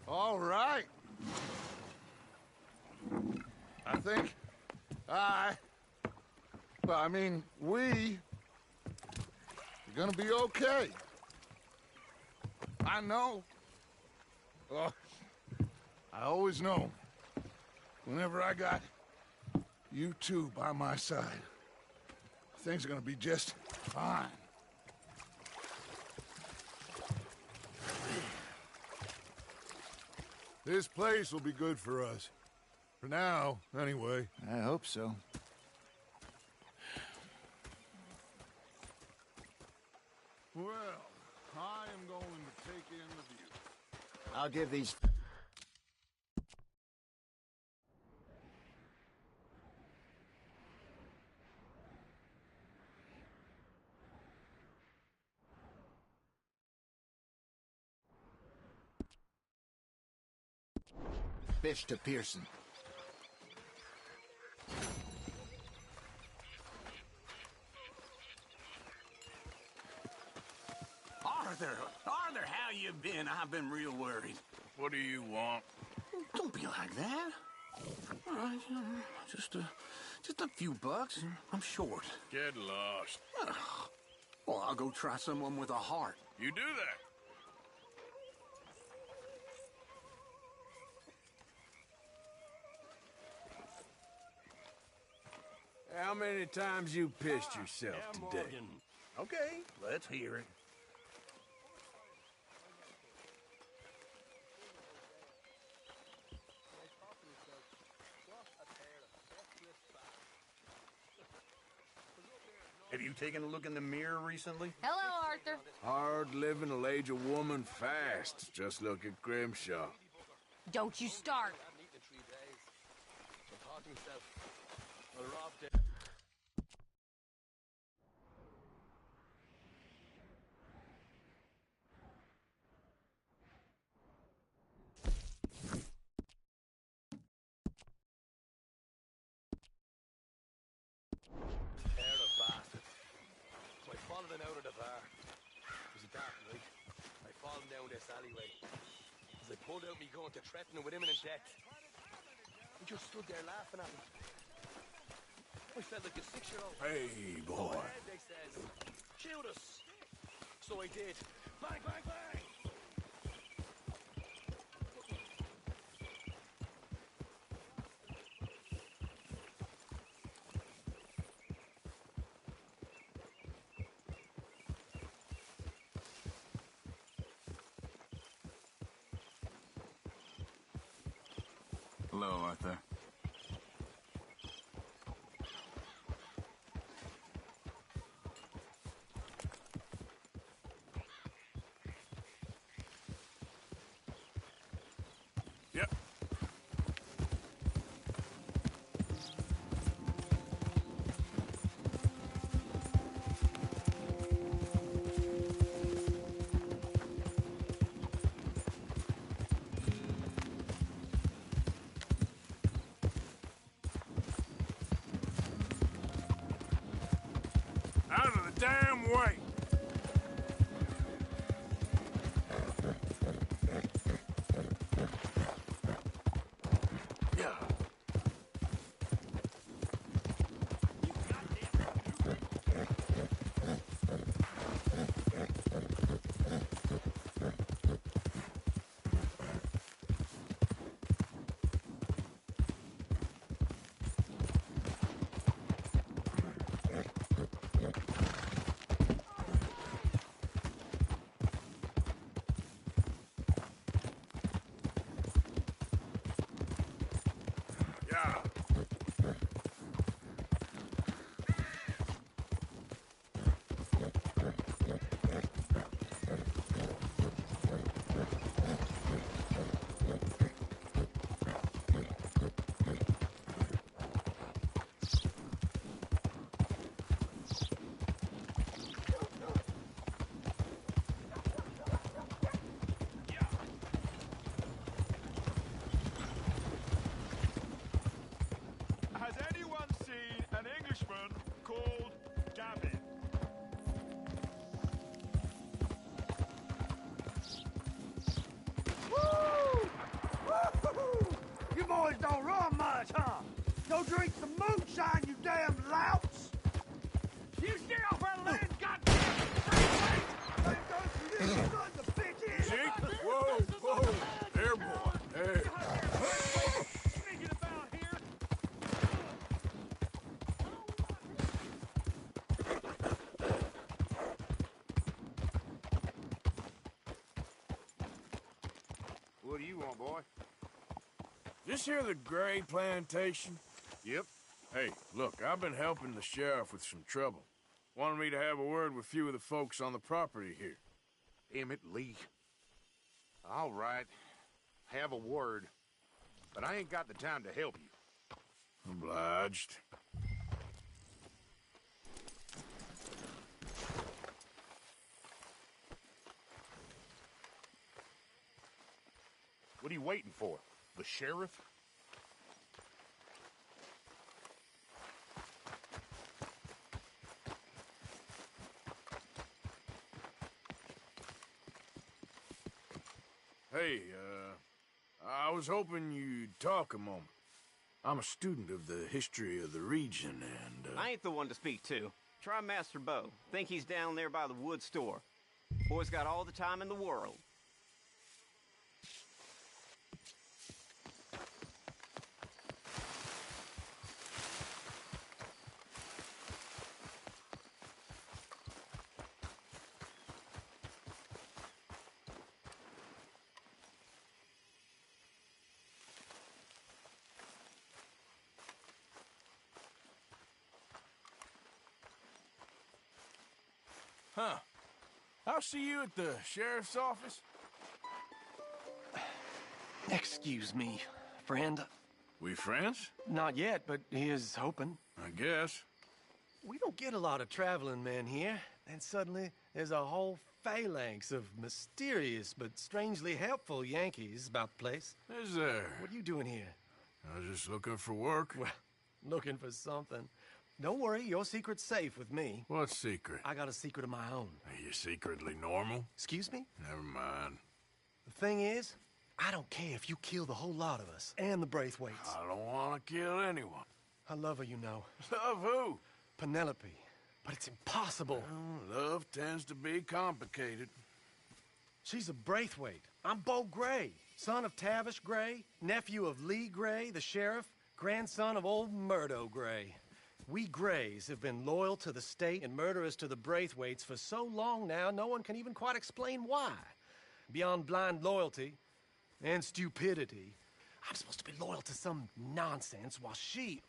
All right. I think we are gonna be okay. I know. Oh, I always know. Whenever I got you two by my side, things are gonna be just fine. This place will be good for us. For now, anyway. I hope so. Well, I am going to take in the view. I'll give these... fish to Pearson. Arthur, how you been? I've been real worried. What do you want? Don't be like that. All right, just a few bucks. I'm short. Get lost. Well, I'll go try someone with a heart. You do that. how many times you pissed yourself today? Okay, let's hear it. Have you taken a look in the mirror recently? Hello, Arthur. Hard living will age a woman fast. Just look at Grimshaw. Don't you start. Pulled out me gun to threaten him with imminent death. He just stood there laughing at me. I felt like a 6-year-old. Hey, boy. Go ahead, they says. Shoot us. So I did. Bang, bang, bang. Hello, Arthur. Yep. Out of the damn way! Yeah. Yeah. Has anyone seen an Englishman called Gavin? Woo! Woo! You boys don't run much, huh? Go drink some moonshine, you damn louts! You stay off our land, goddamn free Zeke? Whoa, whoa. There, boy. Hey. Sneaking about here. What do you want, boy? This here the Gray Plantation? Yep. Hey, look, I've been helping the sheriff with some trouble. Wanted me to have a word with a few of the folks on the property here. Damn it, Lee. All right. Have a word. But I ain't got the time to help you. Obliged. What are you waiting for? The sheriff? Hey, I was hoping you'd talk a moment. I'm a student of the history of the region, and, I ain't the one to speak to. Try Master Bo. Think he's down there by the wood store. Boy's got all the time in the world. Huh. I'll see you at the sheriff's office. Excuse me, friend. We friends? Not yet, but here's hoping. I guess. We don't get a lot of traveling men here, and suddenly there's a whole phalanx of mysterious but strangely helpful Yankees about the place. Is there? What are you doing here? I was just looking for work. Well, looking for something. Don't worry, your secret's safe with me. What secret? I got a secret of my own. Are you secretly normal? Excuse me? Never mind. The thing is, I don't care if you kill the whole lot of us and the Braithwaites. I don't want to kill anyone. I love her, you know. Love who? Penelope. But it's impossible. Well, love tends to be complicated. She's a Braithwaite. I'm Beau Gray, son of Tavish Gray, nephew of Lee Gray, the sheriff, grandson of old Murdo Gray. We Grays have been loyal to the state and murderous to the Braithwaites for so long now, no one can even quite explain why. Beyond blind loyalty and stupidity, I'm supposed to be loyal to some nonsense while she's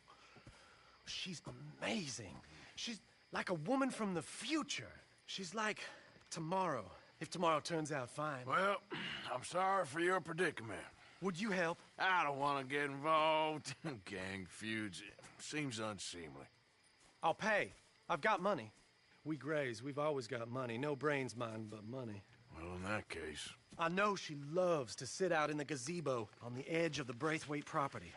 amazing. She's like a woman from the future. She's like tomorrow, if tomorrow turns out fine. Well, I'm sorry for your predicament. Would you help? I don't want to get involved in gang feuds. Seems unseemly. I'll pay. I've got money. We Grays, we've always got money. No brains, mind, but money. Well, in that case... I know she loves to sit out in the gazebo on the edge of the Braithwaite property.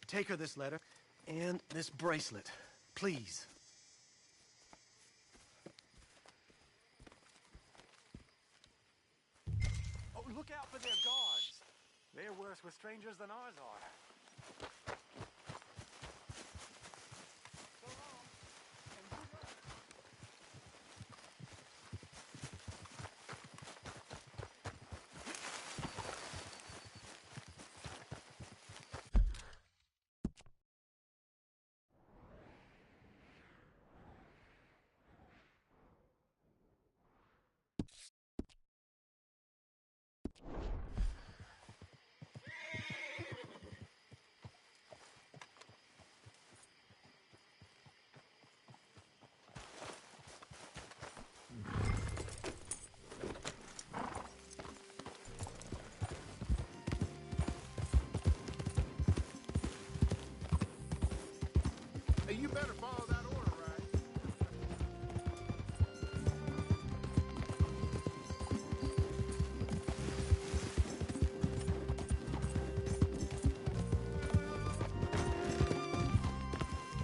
Take her this letter and this bracelet, please. Oh, look out for their guards. They're worse with strangers than ours are. Hey, you better follow that order, right?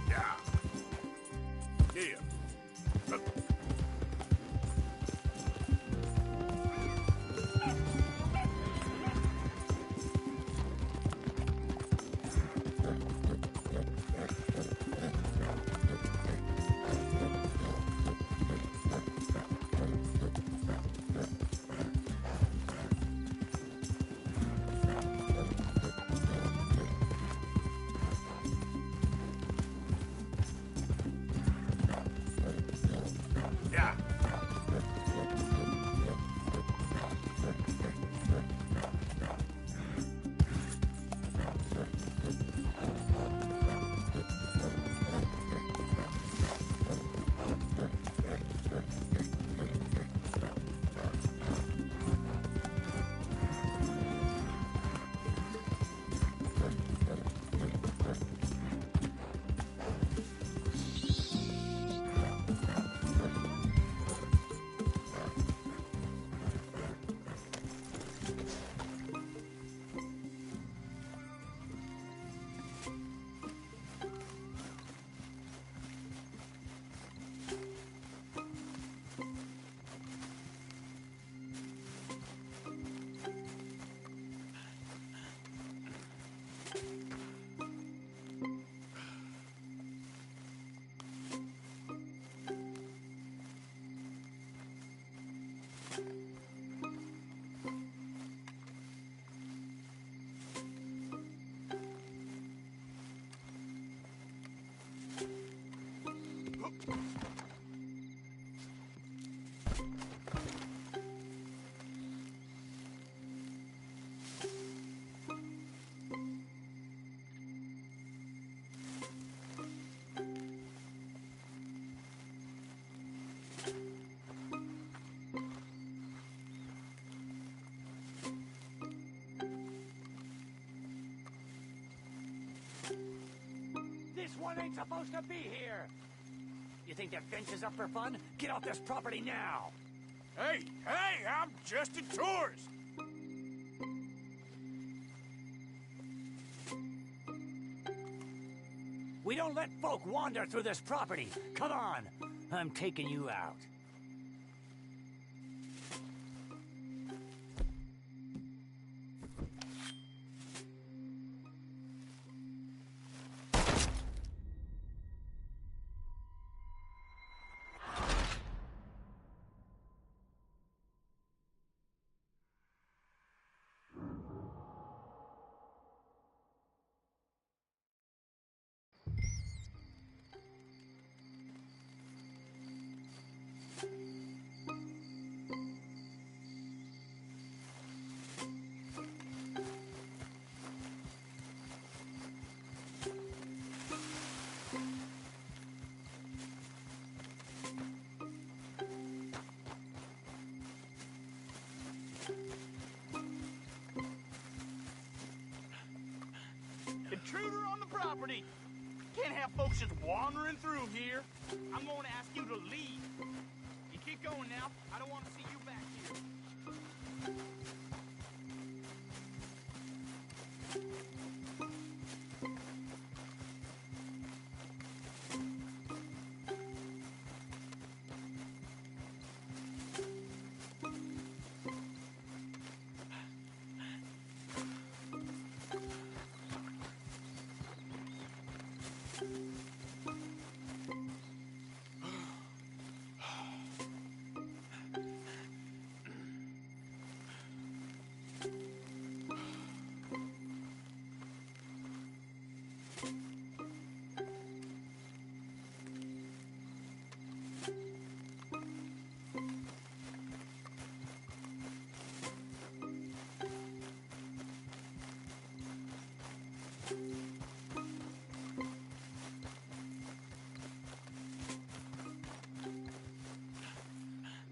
Yeah. Yeah. Yeah. Someone ain't supposed to be here! You think that fence is up for fun? Get off this property now! Hey, I'm just a tourist! We don't let folk wander through this property. Come on, I'm taking you out. Intruder on the property! Can't have folks just wandering through here. I'm going to ask you to leave. You keep going now. I don't want to see you back here.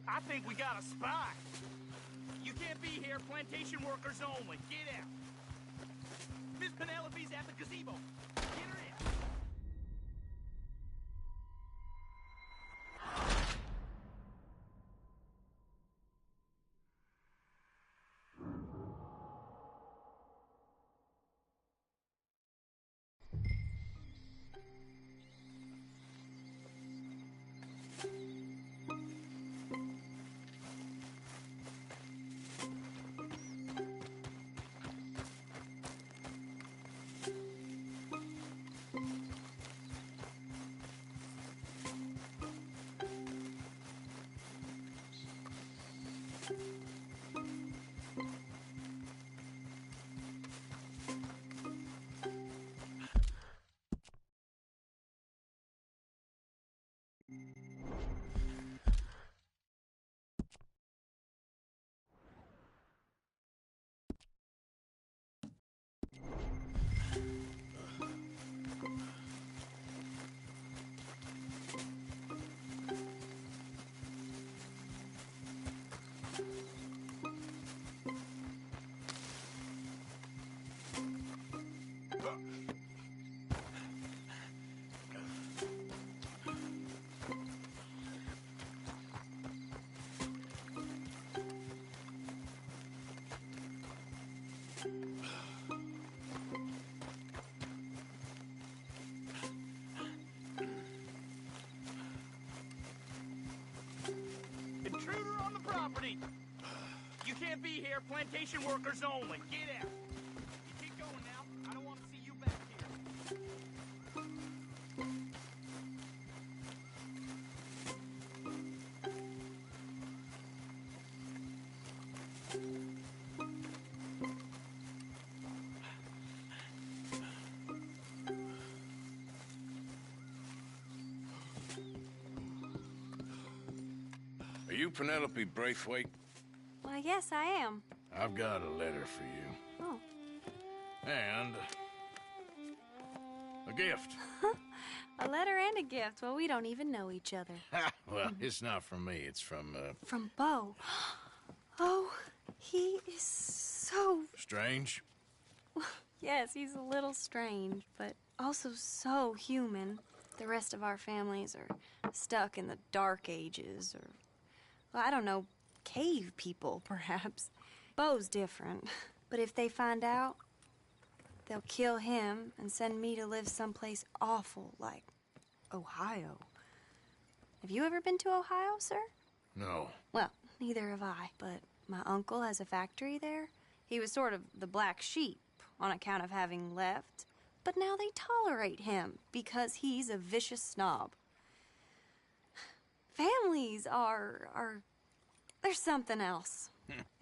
I think we got a spot. You can't be here, plantation workers only. Get out. Miss Penelope's at the gazebo. Get her in. Intruder on the property! You can't be here, plantation workers only. Get out. You keep going now. I don't want to see you back here. Are you Penelope Braithwaite? Why, yes, I am. I've got a letter for you. Oh. And a gift. A letter and a gift. Well, we don't even know each other. Well, it's not from me. It's from, From Bo. Oh, he is so... Strange? Yes, he's a little strange, but also so human. The rest of our families are stuck in the Dark Ages, or, well, I don't know, cave people, perhaps. Bo's different, but if they find out, they'll kill him and send me to live someplace awful like Ohio. Have you ever been to Ohio, sir? No. Well, neither have I, but my uncle has a factory there. He was sort of the black sheep on account of having left, but now they tolerate him because he's a vicious snob. Families there's something else.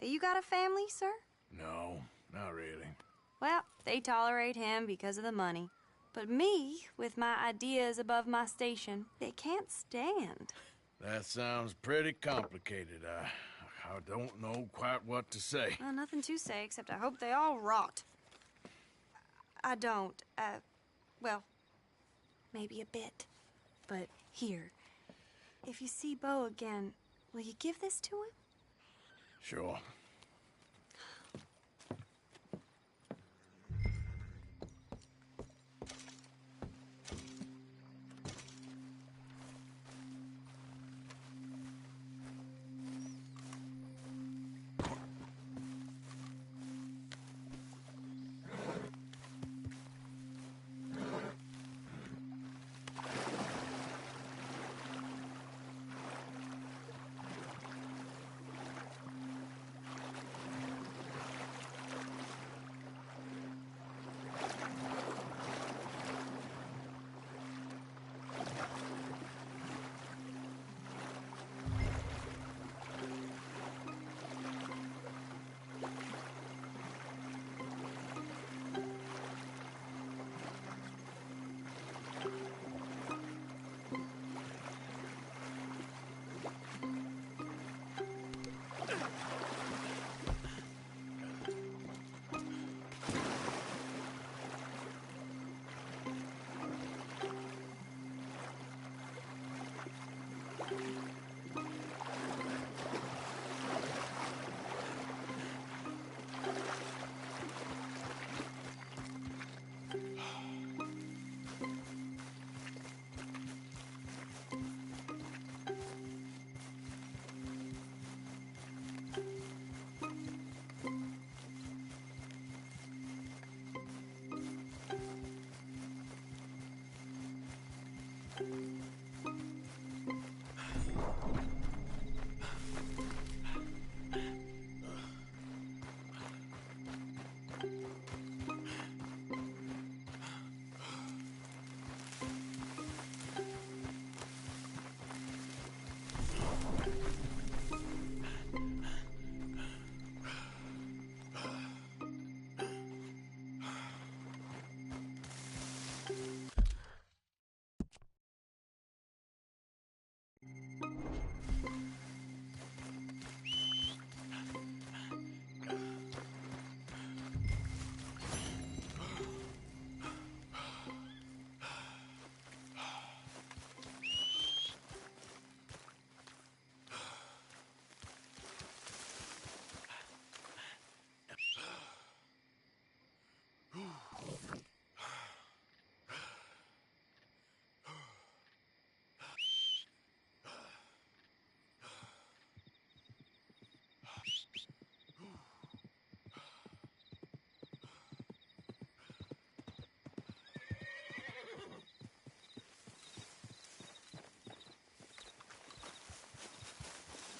You got a family, sir? No, not really. Well, they tolerate him because of the money. But me, with my ideas above my station, they can't stand. That sounds pretty complicated. I don't know quite what to say. Well, nothing to say, except I hope they all rot. I don't. Well, maybe a bit. But here, if you see Bo again, will you give this to him? Sure.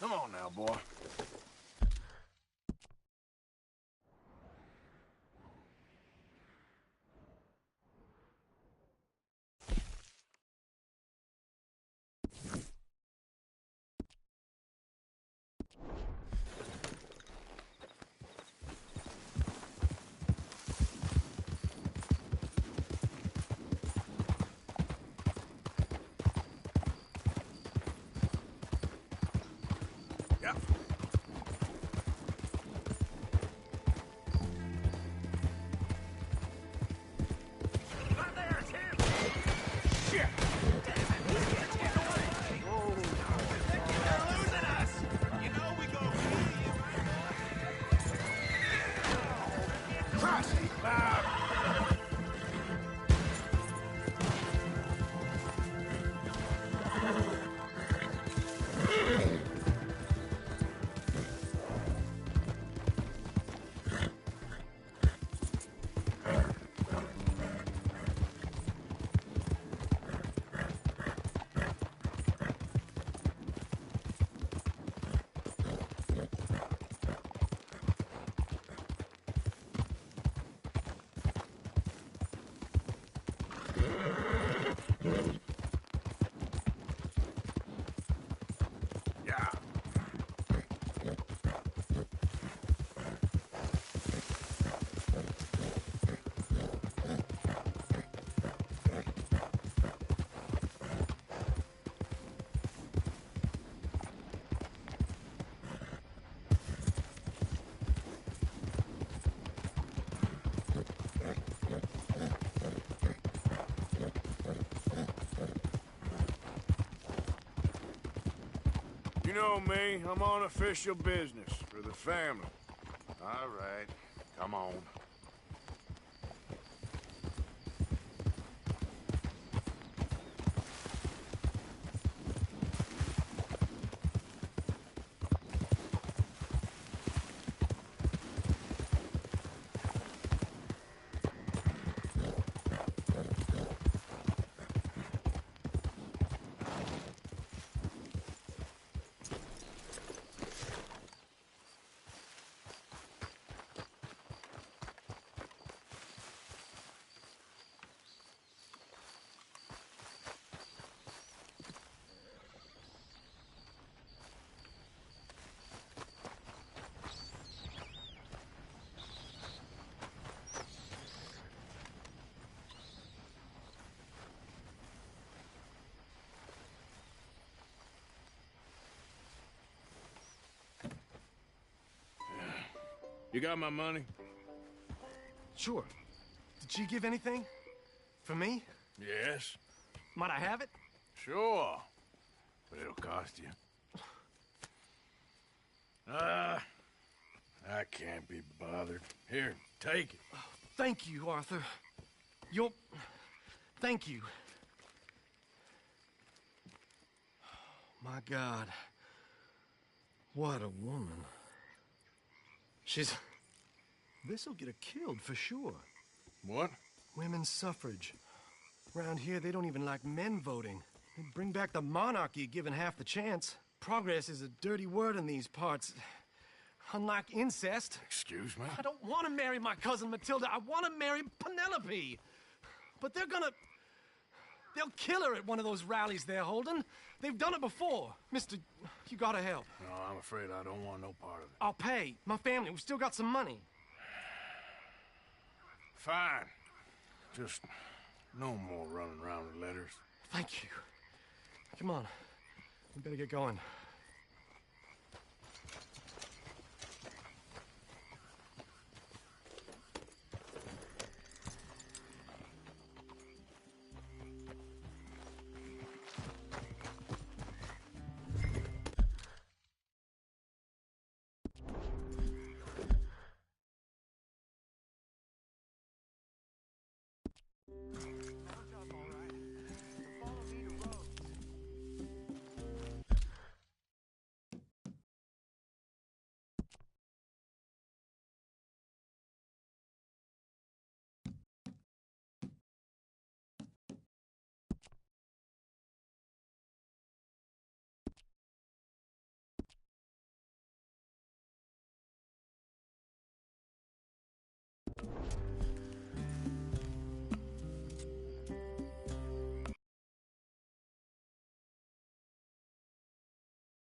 Come on now, boy. You know me, I'm on official business for the family. All right, come on. You got my money? Sure. Did she give anything? For me? Yes. Might I have it? Sure. But it'll cost you. I can't be bothered. Here, take it. Thank you, Arthur. You'll... Thank you. My God. What a woman. She's... This'll get her killed for sure. What? Women's suffrage. Around here, they don't even like men voting. They'd bring back the monarchy given half the chance. Progress is a dirty word in these parts. Unlike incest. Excuse me? I don't want to marry my cousin Matilda. I want to marry Penelope. But they're gonna... They'll kill her at one of those rallies they're holding. They've done it before. Mister, you gotta help. No, I'm afraid I don't want no part of it. I'll pay. My family, we've still got some money. Fine. Just no more running around with letters. Thank you. Come on. We better get going.